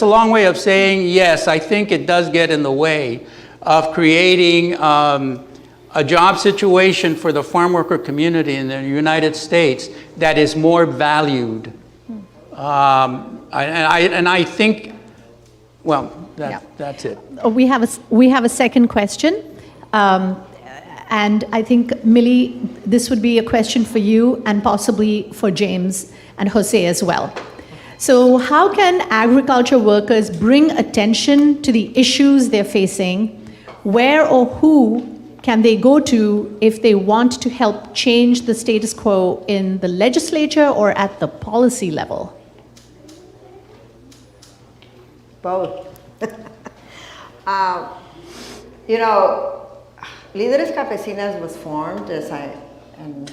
a long way of saying yes. I think it does get in the way of creating a job situation for the farm worker community in the United States that is more valued. And I think, well, that's it. We have a second question. And I think, Mily, this would be a question for you and possibly for James and Jose as well. So how can agriculture workers bring attention to the issues they're facing? Where or who can they go to if they want to help change the status quo in the legislature or at the policy level? Both. You know, Líderes Campesinas was formed as and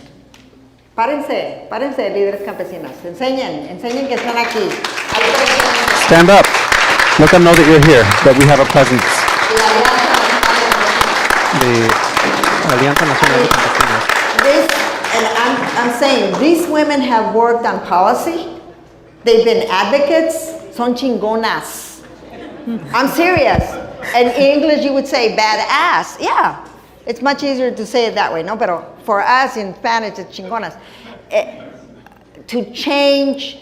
párense, líderes campesinas. Enseñen que están aquí. Stand up. Let them know that you're here, that we have a presence. The Alianza Nacional de Campesinas. And I'm saying, these women have worked on policy. They've been advocates. Son chingonas. I'm serious. And in English, you would say badass. Yeah. It's much easier to say it that way, no? But for us in Spanish, it's chingonas. To change,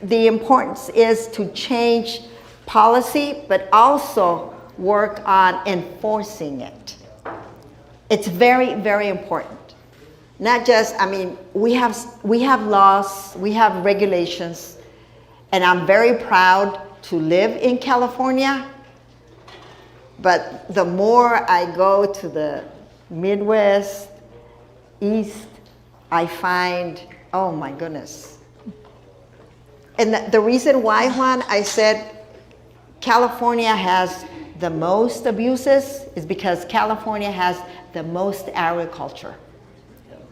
the importance is to change policy, but also work on enforcing it. It's very, very important. Not just, I mean, we have laws, we have regulations, and I'm very proud to live in California. But the more I go to the Midwest, East, I find, oh my goodness. And the reason why, Juan, I said California has the most abuses is because California has the most agriculture.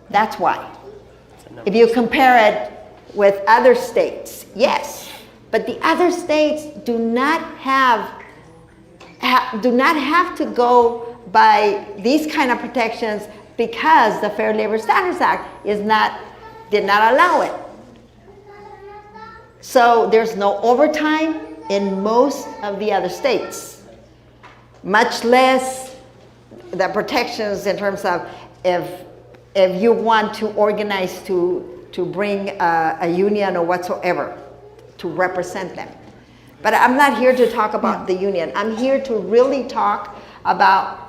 That's why. If you compare it with other states, yes. But the other states do not have to go by these kind of protections because the Fair Labor Standards Act did not allow it. So there's no overtime in most of the other states, much less the protections in terms of if you want to organize to bring a union or whatsoever to represent them. But I'm not here to talk about the union. I'm here to really talk about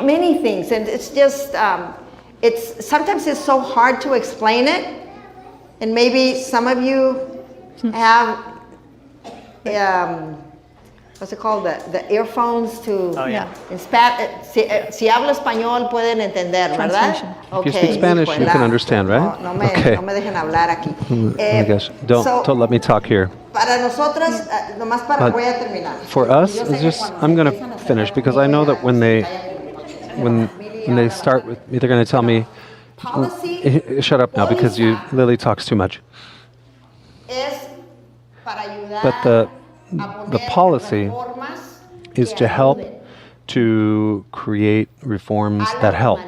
many things. And it's just, sometimes it's so hard to explain it. And maybe some of you have, what's it called, the earphones to, si hablo español pueden entender, ¿verdad? If you speak Spanish, you can understand, right? No me dejen hablar aquí. I guess. Don't let me talk here. Para nosotras, nomás para, voy a terminar. For us, it's just, I'm going to finish because I know that when they start with me, they're going to tell me, shut up now because Lily talks too much. But the policy is to help to create reforms that help,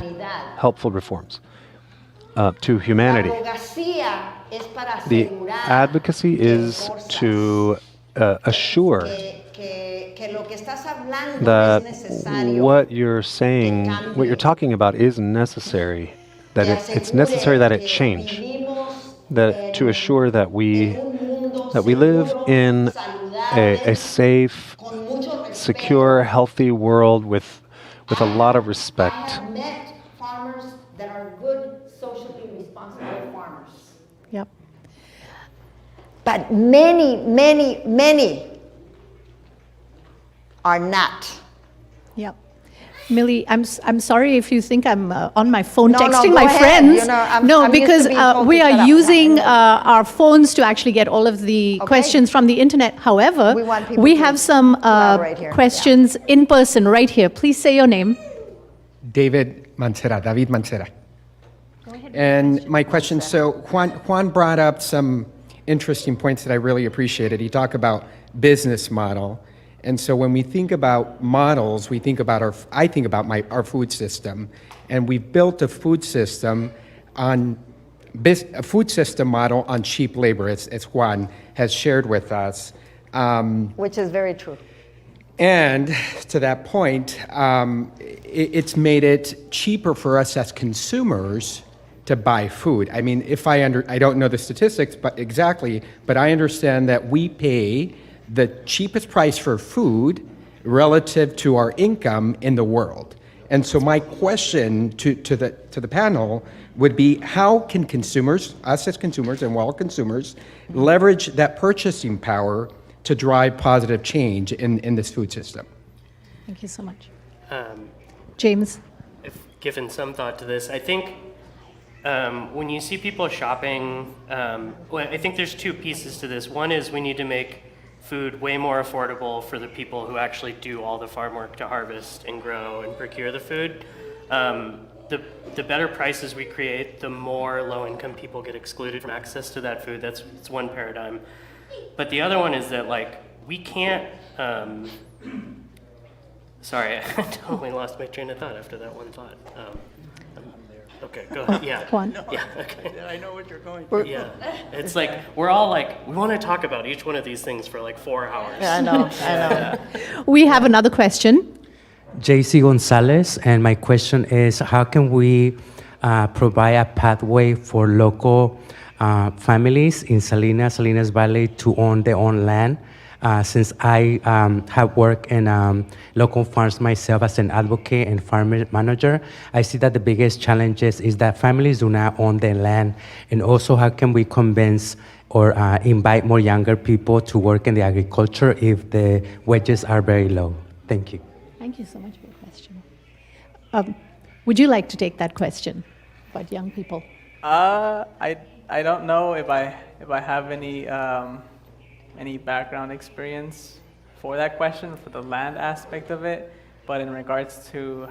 helpful reforms to humanity. The advocacy is to assure that what you're saying, what you're talking about is necessary, that it's necessary that it change, that to assure that we live in a safe, secure, healthy world with a lot of respect. I have met farmers that are good, socially responsible farmers. Yep. But many, many, many are not. Yep. Millie, I'm sorry if you think I'm on my phone No, no, texting go my ahead. friends. You know, I'm no, used to because being told we to shut are up. using our phones to actually get all of the Okay. questions from the internet. However, We want people we to have some collaborate here. questions in person right here. Please say your name. David Mancera. And my question, so Juan brought up some interesting points that I really appreciated. He talked about business model. And so when we think about models, we think about I think about our food system. And we've built a food system model on cheap labor, as Juan has shared with us. Which is very true. And to that point, it's made it cheaper for us as consumers to buy food. I mean, I don't know the statistics, but I understand that we pay the cheapest price for food relative to our income in the world. And so my question to the panel would be, how can consumers, us as consumers and all consumers, leverage that purchasing power to drive positive change in this food system? Thank you so much. James? If given some thought to this, I think when you see people shopping, I think there's two pieces to this. One is we need to make food way more affordable for the people who actually do all the farm work to harvest and grow and procure the food. The better prices we create, the more low-income people get excluded from access to that food. That's one paradigm. But the other one is that, like, we can't, sorry, I totally lost my train of thought after that one thought. Okay, go ahead, yeah. Juan? Yeah, okay. I know what you're going for. Yeah, it's like, we're all like, we want to talk about each one of these things for like 4 hours. Yeah, I know. We have another question. JC Gonzalez, and my question is, how can we provide a pathway for local families in Salinas Valley to own their own land? Since I have worked in local farms myself as an advocate and farm manager, I see that the biggest challenges is that families do not own their land. And also, how can we convince or invite more younger people to work in the agriculture if the wages are very low? Thank you. Thank you so much for your question. Would you like to take that question about young people? I don't know if I have any background experience for that question, for the land aspect of it, but in regards to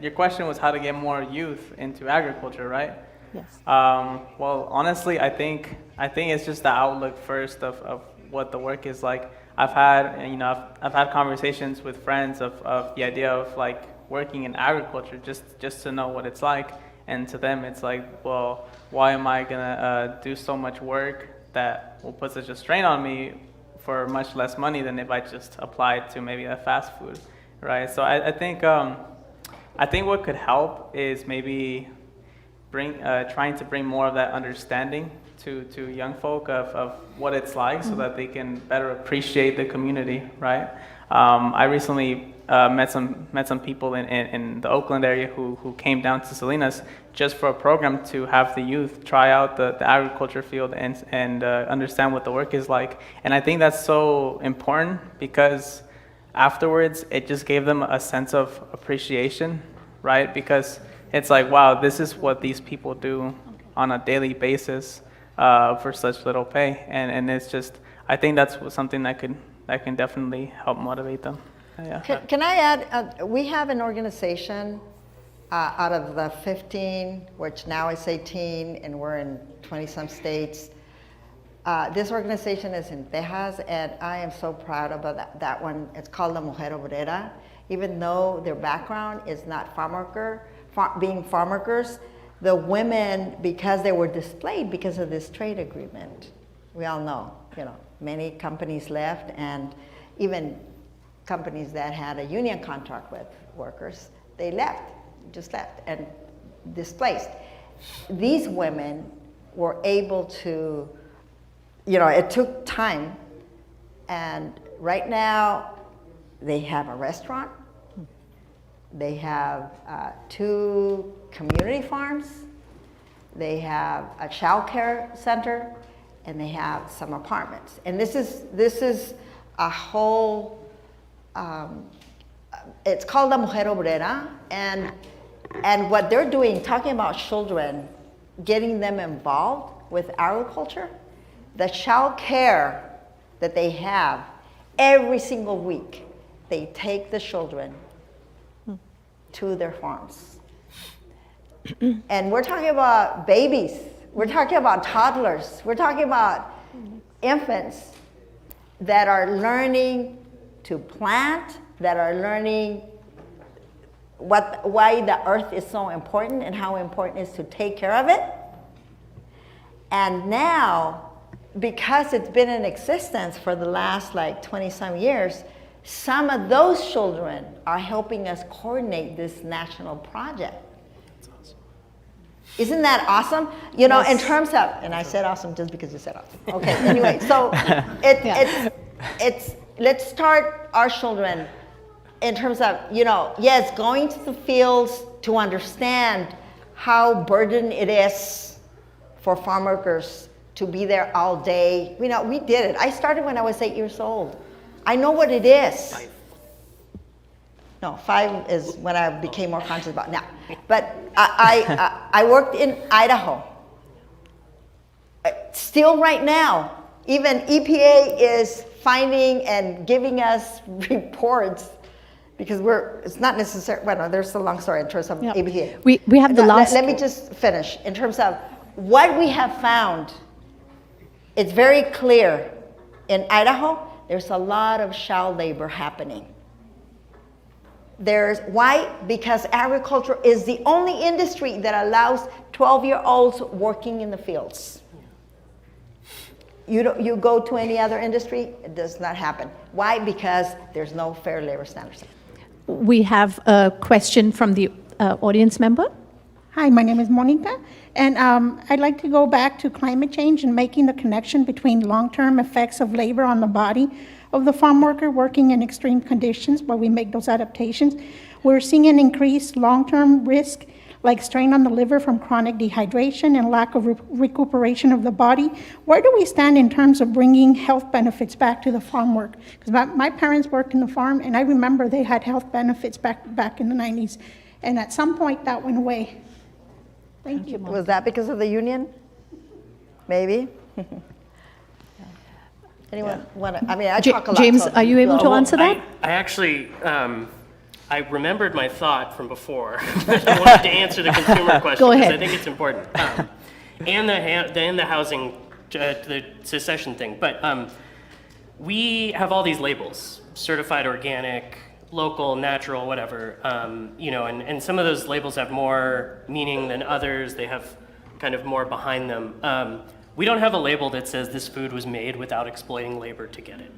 your question was how to get more youth into agriculture, right? Yes. Well, honestly, I think it's just the outlook first of what the work is like. I've had conversations with friends of the idea of like working in agriculture just to know what it's like, and to them it's like, well, why am I gonna do so much work that will put such a strain on me for much less money than if I just applied to maybe a fast food, right? So I think what could help is maybe trying to bring more of that understanding to young folk of what it's like, so that they can better appreciate the community, right? I recently met some people in the Oakland area who came down to Salinas just for a program to have the youth try out the agriculture field and understand what the work is like. And I think that's so important, because afterwards it just gave them a sense of appreciation, right? Because it's like, wow, this is what these people do on a daily basis for such little pay, and it's just, I think that's something that can definitely help motivate them. Yeah. Can I add, we have an organization out of the 15, which now is 18, and we're in 20-some states. This organization is in Texas, and I am so proud about that one. It's called La Mujer Obrera. Even though their background is not being farm workers, the women, because they were displaced because of this trade agreement, we all know, many companies left, and even companies that had a union contract with workers, they just left and displaced. These women were able to, it took time, and right now they have a restaurant, they have 2 community farms, they have a child care center, and they have some apartments. And this is a whole it's called La Mujer Obrera, and what they're doing, talking about children, getting them involved with agriculture, the child care that they have every single week, they take the children to their farms. And we're talking about babies, we're talking about toddlers, we're talking about infants that are learning to plant, that are learning why the earth is so important and how important it is to take care of it. And now, because it's been in existence for the last like 20-some years, some of those children are helping us coordinate this national project. That's awesome. Isn't that awesome? You know, in terms of, and I said awesome just because you said awesome. Okay, anyway, so let's start our children in terms of, you know, yes, going to the fields to understand how burdened it is for farm workers to be there all day. You know, we did it. I started when I was 8 years old. I know what it is. 5. No, 5 is when I became more conscious about it now. But I worked in Idaho. Still right now, even EPA is finding and giving us reports because it's not necessary, well, there's a long story in terms of EPA. We have the last. Let me just finish. In terms of what we have found, it's very clear. In Idaho, there's a lot of child labor happening. Why? Because agriculture is the only industry that allows 12-year-olds working in the fields. You go to any other industry, it does not happen. Why? Because there's no fair labor standards. We have a question from the audience member. Hi, my name is Monica, and I'd like to go back to climate change and making the connection between long-term effects of labor on the body of the farm worker working in extreme conditions while we make those adaptations. We're seeing an increased long-term risk like strain on the liver from chronic dehydration and lack of recuperation of the body. Where do we stand in terms of bringing health benefits back to the farm work? Because my parents worked in the farm, and I remember they had health benefits back in the 90s, and at some point that went away. Thank you. Was that because of the union? Maybe. Anyone want to? I mean, I talk a lot. James, are you able to answer that? I actually, I remembered my thought from before. I wanted to answer the consumer question Go because ahead. I think it's important. And the housing, the secession thing. But we have all these labels: certified organic, local, natural, whatever. You know, and some of those labels have more meaning than others. They have kind of more behind them. We don't have a label that says this food was made without exploiting labor to get it.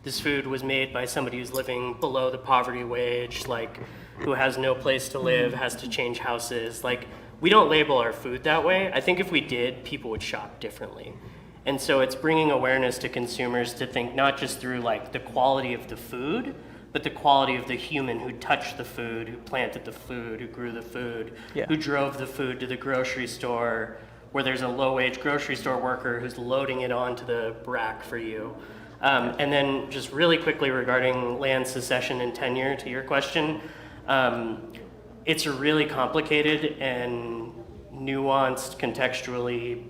This food was made by somebody who's living below the poverty wage, like who has no place to live, has to change houses. Like, we don't label our food that way. I think if we did, people would shop differently. And so it's bringing awareness to consumers to think not just through like the quality of the food, but the quality of the human who touched the food, who planted the food, who grew the food, who drove the food to the grocery store, where there's a low-wage grocery store worker who's loading it onto the rack for you. And then just really quickly regarding land secession and tenure, to your question, it's a really complicated and nuanced, contextually,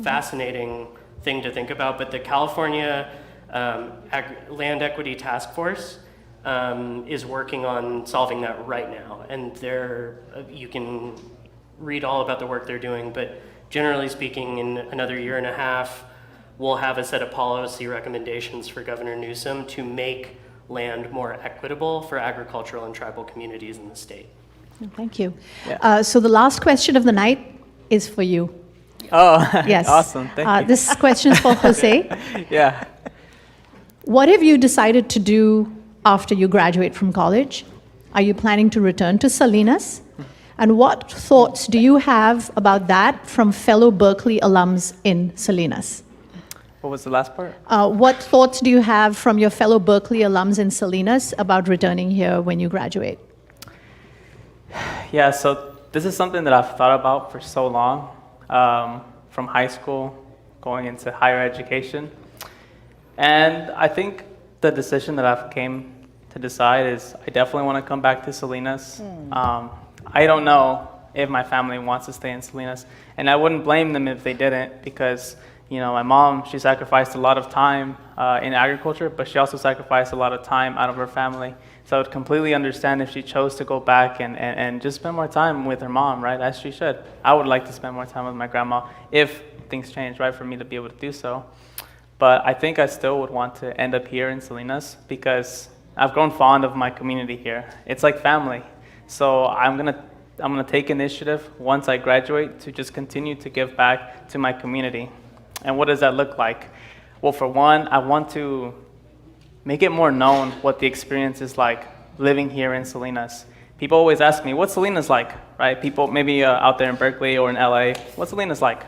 fascinating thing to think about. But the California Land Equity Task Force is working on solving that right now. And you can read all about the work they're doing, but generally speaking, in another year and a half, we'll have a set of policy recommendations for Governor Newsom to make land more equitable for agricultural and tribal communities in the state. Thank you. So the last question of the night is for you. Oh, yes. Awesome. Thank you. This question is for Jose. Yeah. What have you decided to do after you graduate from college? Are you planning to return to Salinas? And what thoughts do you have about that from fellow Berkeley alums in Salinas? What was the last part? What thoughts do you have from your fellow Berkeley alums in Salinas about returning here when you graduate? Yeah, so this is something that I've thought about for so long, from high school going into higher education. And I think the decision that I've came to decide is I definitely want to come back to Salinas. I don't know if my family wants to stay in Salinas, and I wouldn't blame them if they didn't, because my mom, she sacrificed a lot of time in agriculture, but she also sacrificed a lot of time out of her family. So I would completely understand if she chose to go back and just spend more time with her mom, right, as she should. I would like to spend more time with my grandma if things change, right, for me to be able to do so. But I think I still would want to end up here in Salinas because I've grown fond of my community here. It's like family. So I'm gonna take initiative once I graduate to just continue to give back to my community. And what does that look like? Well, for one, I want to make it more known what the experience is like living here in Salinas. People always ask me, what's Salinas like, right? People maybe out there in Berkeley or in LA, what's Salinas like?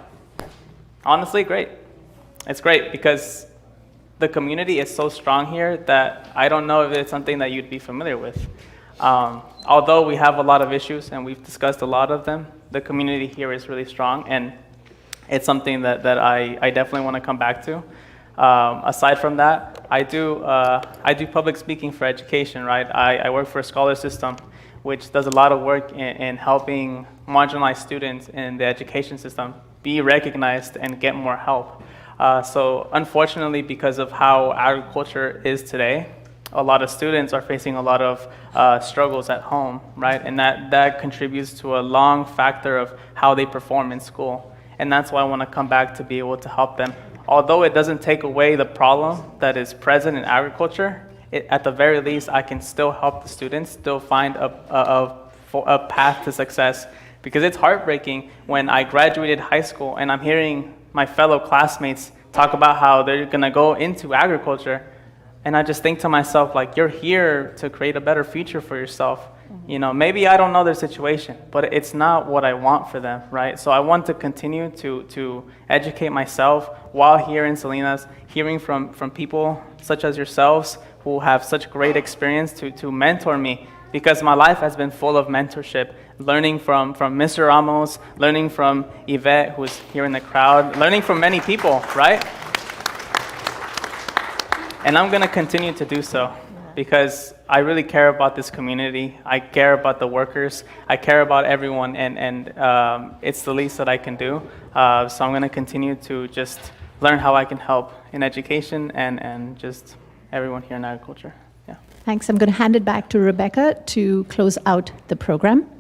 Honestly, great. It's great because the community is so strong here that I don't know if it's something that you'd be familiar with. Although we have a lot of issues and we've discussed a lot of them, the community here is really strong, and it's something that I definitely want to come back to. Aside from that, I do public speaking for education, right? I work for a scholar system, which does a lot of work in helping marginalized students in the education system be recognized and get more help. So unfortunately, because of how agriculture is today, a lot of students are facing a lot of struggles at home, right? And that contributes to a long factor of how they perform in school. And that's why I want to come back to be able to help them. Although it doesn't take away the problem that is present in agriculture, at the very least, I can still help the students still find a path to success. Because it's heartbreaking when I graduated high school and I'm hearing my fellow classmates talk about how they're going to go into agriculture. And I just think to myself, like, you're here to create a better future for yourself. Maybe I don't know their situation, but it's not what I want for them, right? So I want to continue to educate myself while here in Salinas, hearing from people such as yourselves who have such great experience to mentor me, because my life has been full of mentorship, learning from Mr. Ramos, learning from Yvette, who's here in the crowd, learning from many people, right? And I'm going to continue to do so because I really care about this community. I care about the workers. I care about everyone, and it's the least that I can do. So I'm going to continue to just learn how I can help in education and just everyone here in agriculture. Yeah. Thanks. I'm going to hand it back to Rebecca to close out the program.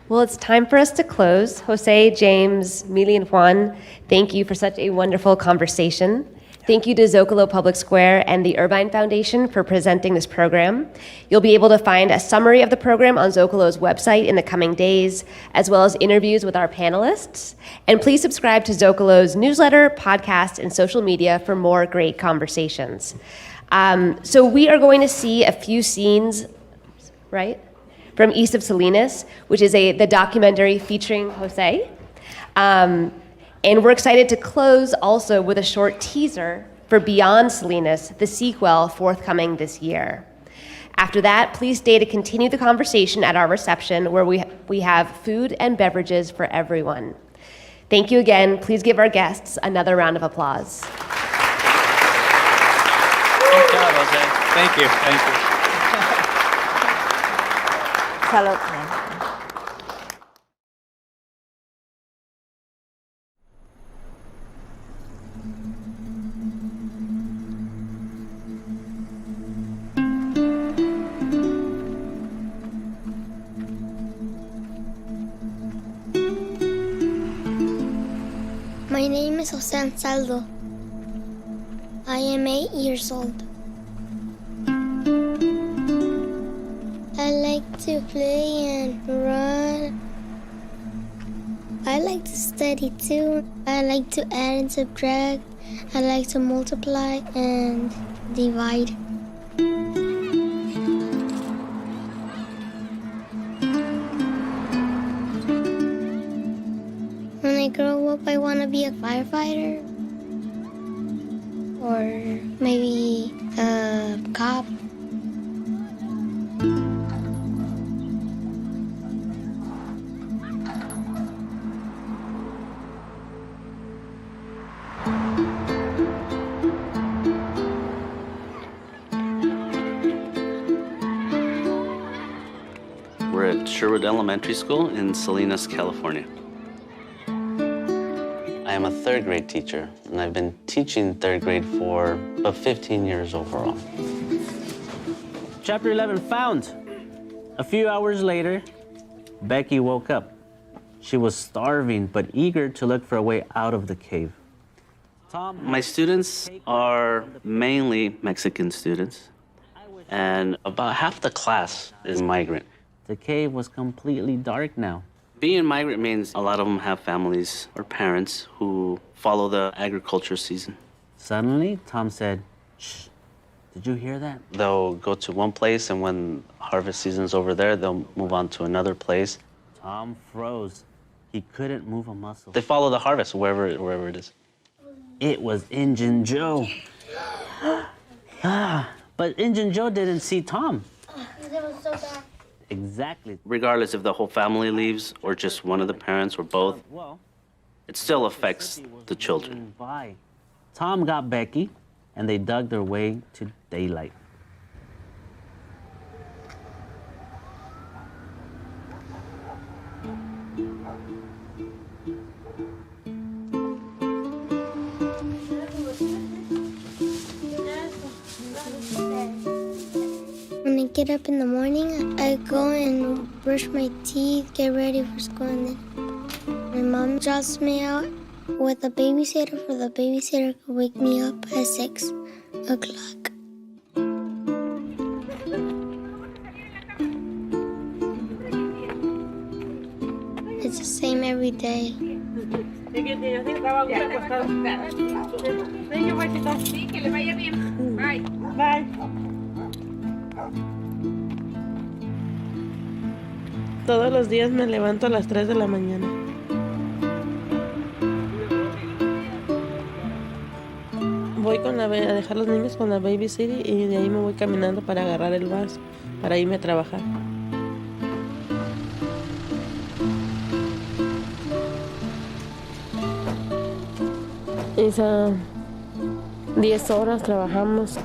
Well, it's time for us to close. Jose, James, Mily, and Juan, thank you for such a wonderful conversation. Thank you to Zócalo Public Square and the Irvine Foundation for presenting this program. You'll be able to find a summary of the program on Zócalo's website in the coming days, as well as interviews with our panelists. And please subscribe to Zócalo's newsletter, podcast, and social media for more great conversations. So we are going to see a few scenes, right, from East of Salinas, which is the documentary featuring Jose. And we're excited to close also with a short teaser for Beyond Salinas, the sequel forthcoming this year. After that, please stay to continue the conversation at our reception, where we have food and beverages for everyone. Thank you again. Please give our guests another round of applause. Good job, Jose. Thank you. Thank you. Hello. My name is José Anzaldo. I am 8 years old. I like to play and run. I like to study too. I like to add and subtract. I like to multiply and divide. When I grow up, I want to be a firefighter or maybe a cop. over at Sherwood Elementary School in Salinas, California. I am a third grade teacher, and I've been teaching third grade for about 15 years overall. Chapter 11 found. A few hours later, Becky woke up. She was starving, but eager to look for a way out of the cave. My students are mainly Mexican students, and about half the class is migrant. The cave was completely dark now. Being migrant means a lot of them have families or parents who follow the agriculture season. Suddenly, Tom said, "Shh, did you hear that?" They'll go to one place, and when harvest season's over there, they'll move on to another place. Tom froze. He couldn't move a muscle. They follow the harvest wherever it is. It was Injun Joe. But Injun Joe didn't see Tom. It was so bad. Exactly. Regardless if the whole family leaves or just one of the parents or both, it still affects the children. Tom got Becky, and they dug their way to daylight. When I get up in the morning, I go and brush my teeth, get ready for school, and then my mom drops me out with a babysitter for the babysitter to wake me up at 6 o'clock. It's the same every day. Bye. Todos los días me levanto a las 3 de la mañana. Voy a dejar a los niños con la babysitter y de ahí me voy caminando para agarrar el bus, para irme a trabajar. Esas 10 horas trabajamos,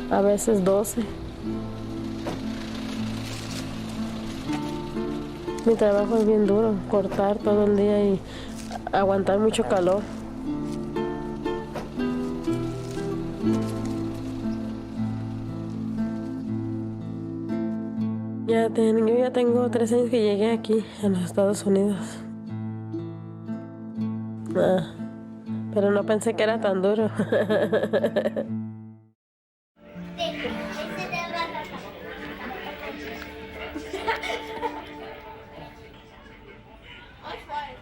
a veces 12. Mi trabajo es bien duro, cortar todo el día y aguantar mucho calor. Yo ya tengo 3 años que llegué aquí, a los Estados Unidos. Pero no pensé que era tan duro.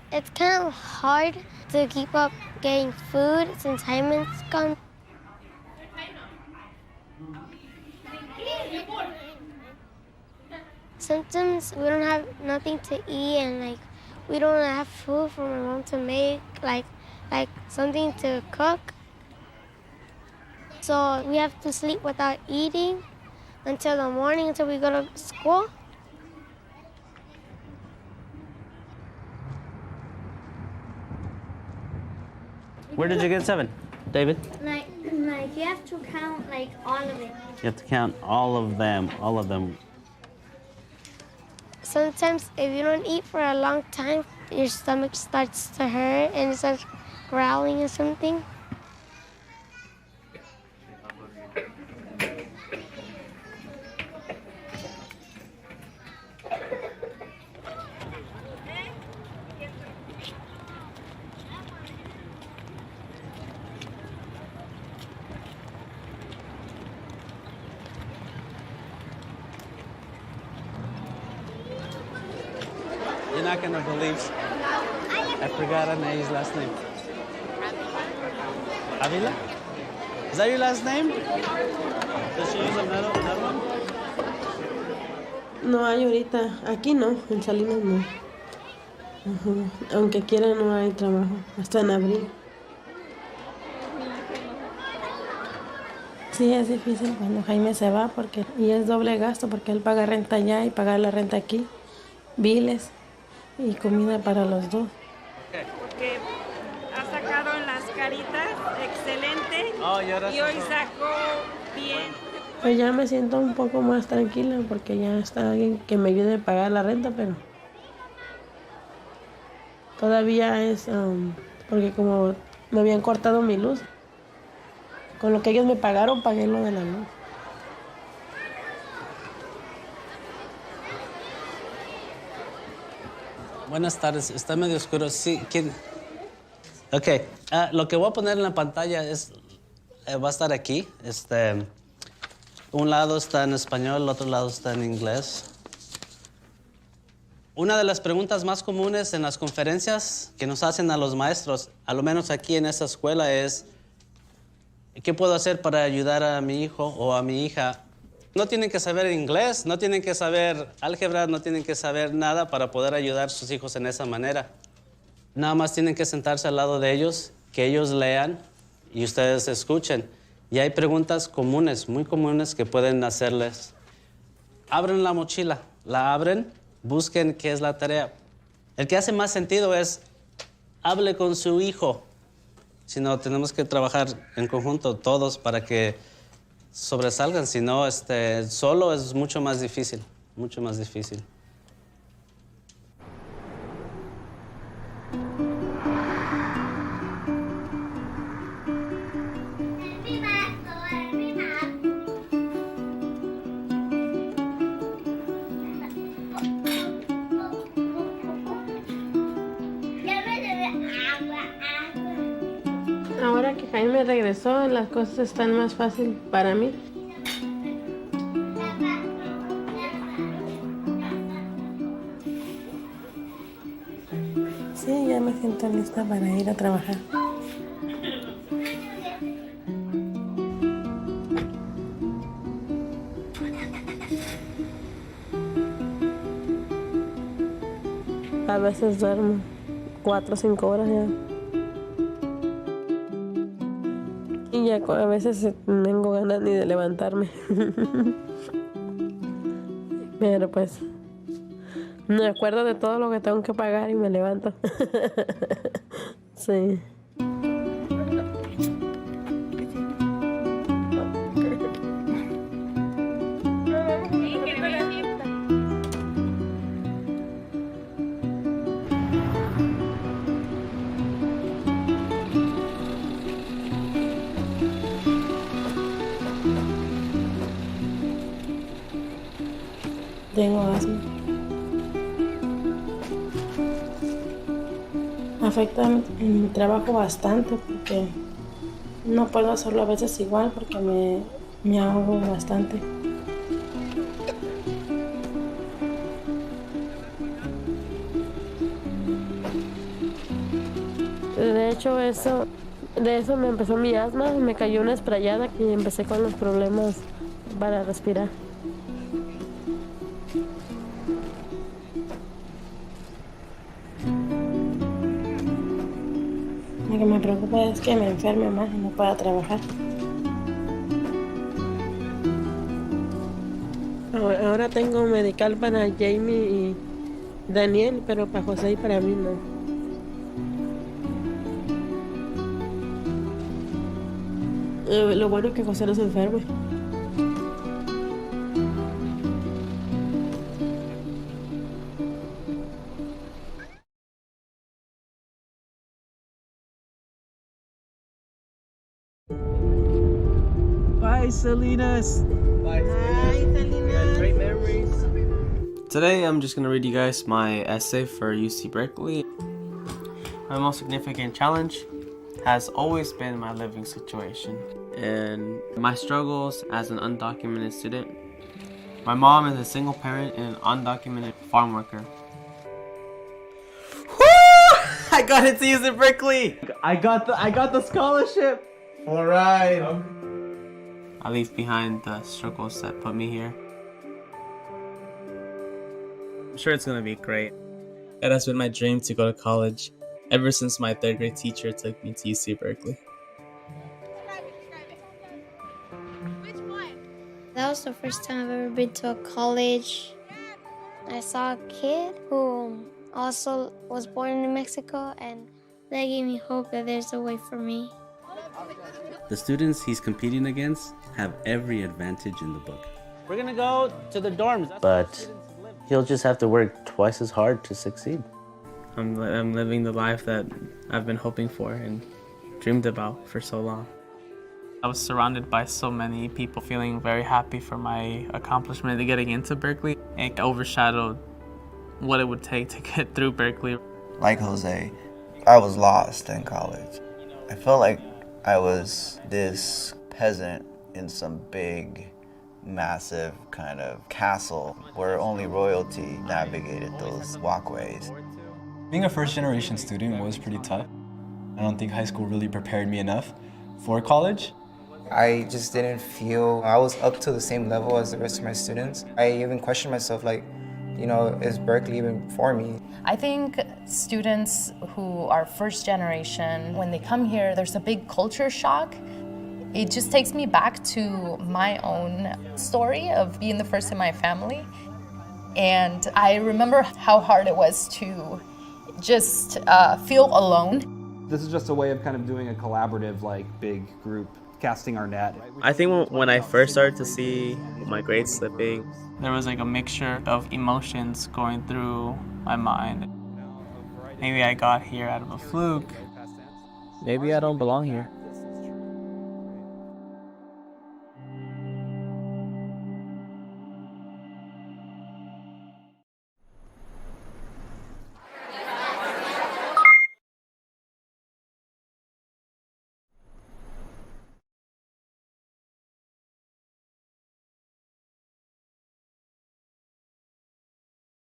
It's kind of hard to keep up getting food since Hyman's gone. Sometimes we don't have nothing to eat and we don't have food for my mom to make like something to cook. So we have to sleep without eating until the morning until we go to school. Where did you get 7, David? Like you have to count all of it. You have to count all of them. Sometimes if you don't eat for a long time, your stomach starts to hurt and it starts growling or something. You're not gonna believe. I forgot Anaï's last name. Avila? Is that your last name? Does she use another one? No hay ahorita, aquí no, en Salinas no. Aunque quiera no hay trabajo, hasta en abril. Sí, es difícil cuando Jaime se va y es doble gasto porque él paga renta allá y paga la renta aquí, biles y comida para los dos. Porque ha sacado en las caritas excelente y hoy sacó bien. Pues ya me siento un poco más tranquila porque ya está alguien que me ayude a pagar la renta, pero todavía es porque como me habían cortado mi luz, con lo que ellos me pagaron, pagué lo de la luz. Buenas tardes, está medio oscuro. Sí, ¿quién? Ok, lo que voy a poner en la pantalla es, va a estar aquí. Un lado está en español, el otro lado está en inglés. Una de las preguntas más comunes en las conferencias que nos hacen a los maestros, a lo menos aquí en esta escuela, es ¿qué puedo hacer para ayudar a mi hijo o a mi hija? No tienen que saber inglés, no tienen que saber álgebra, no tienen que saber nada para poder ayudar a sus hijos en esa manera. Nada más tienen que sentarse al lado de ellos, que ellos lean y ustedes escuchen. Y hay preguntas comunes, muy comunes que pueden hacerles. Abren la mochila, la abren, busquen qué es la tarea. El que hace más sentido es, hable con su hijo. Si no, tenemos que trabajar en conjunto todos para que sobresalgan, si no, solo es mucho más difícil, mucho más difícil. Ahora que Jaime regresó, las cosas están más fáciles para mí. Sí, ya me siento lista para ir a trabajar. A veces duermo 4 o 5 horas ya. Y ya a veces no tengo ganas ni de levantarme. Pero pues me acuerdo de todo lo que tengo que pagar y me levanto. Sí. Tengo asma. Afecta en mi trabajo bastante porque no puedo hacerlo a veces igual porque me ahogo bastante. De hecho, de eso me empezó mi asma, me cayó una sprayada y empecé con los problemas para respirar. Lo que me preocupa es que me enferme más y no pueda trabajar. Ahora tengo medical para Jamie y Daniel, pero para José y para mí no. Lo bueno es que José no se enferme. Bye, Salinas. Bye, Salinas. Great memories. Today, I'm just going to read you guys my essay for UC Berkeley. My most significant challenge has always been my living situation And my struggles as an undocumented student. My mom is a single parent and an undocumented farm worker. Woo! I got into UC Berkeley. I got the scholarship. All right. I leave behind the struggles that put me here. I'm sure it's going to be great. It has been my dream to go to college ever since my 3rd grade teacher took me to UC Berkeley. That was the first time I've ever been to a college. I saw a kid who also was born in Mexico, and that gave me hope that there's a way for me. The students he's competing against have every advantage in the book. We're gonna go to the dorms. But he'll just have to work twice as hard to succeed. I'm living the life that I've been hoping for and dreamed about for so long. I was surrounded by so many people feeling very happy for my accomplishment of getting into Berkeley. It overshadowed what it would take to get through Berkeley. Like Jose, I was lost in college. I felt like I was this peasant in some big, massive kind of castle where only royalty navigated those walkways. Being a first-generation student was pretty tough. I don't think high school really prepared me enough for college. I just didn't feel I was up to the same level as the rest of my students. I even questioned myself, like, you know, is Berkeley even for me? I think students who are first generation, when they come here, there's a big culture shock. It just takes me back to my own story of being the first in my family. And I remember how hard it was to just feel alone. This is just a way of kind of doing a collaborative, like, big group, casting our net. I think when I first started to see my grades slipping, there was like a mixture of emotions going through my mind. Maybe I got here out of a fluke. Maybe I don't belong here.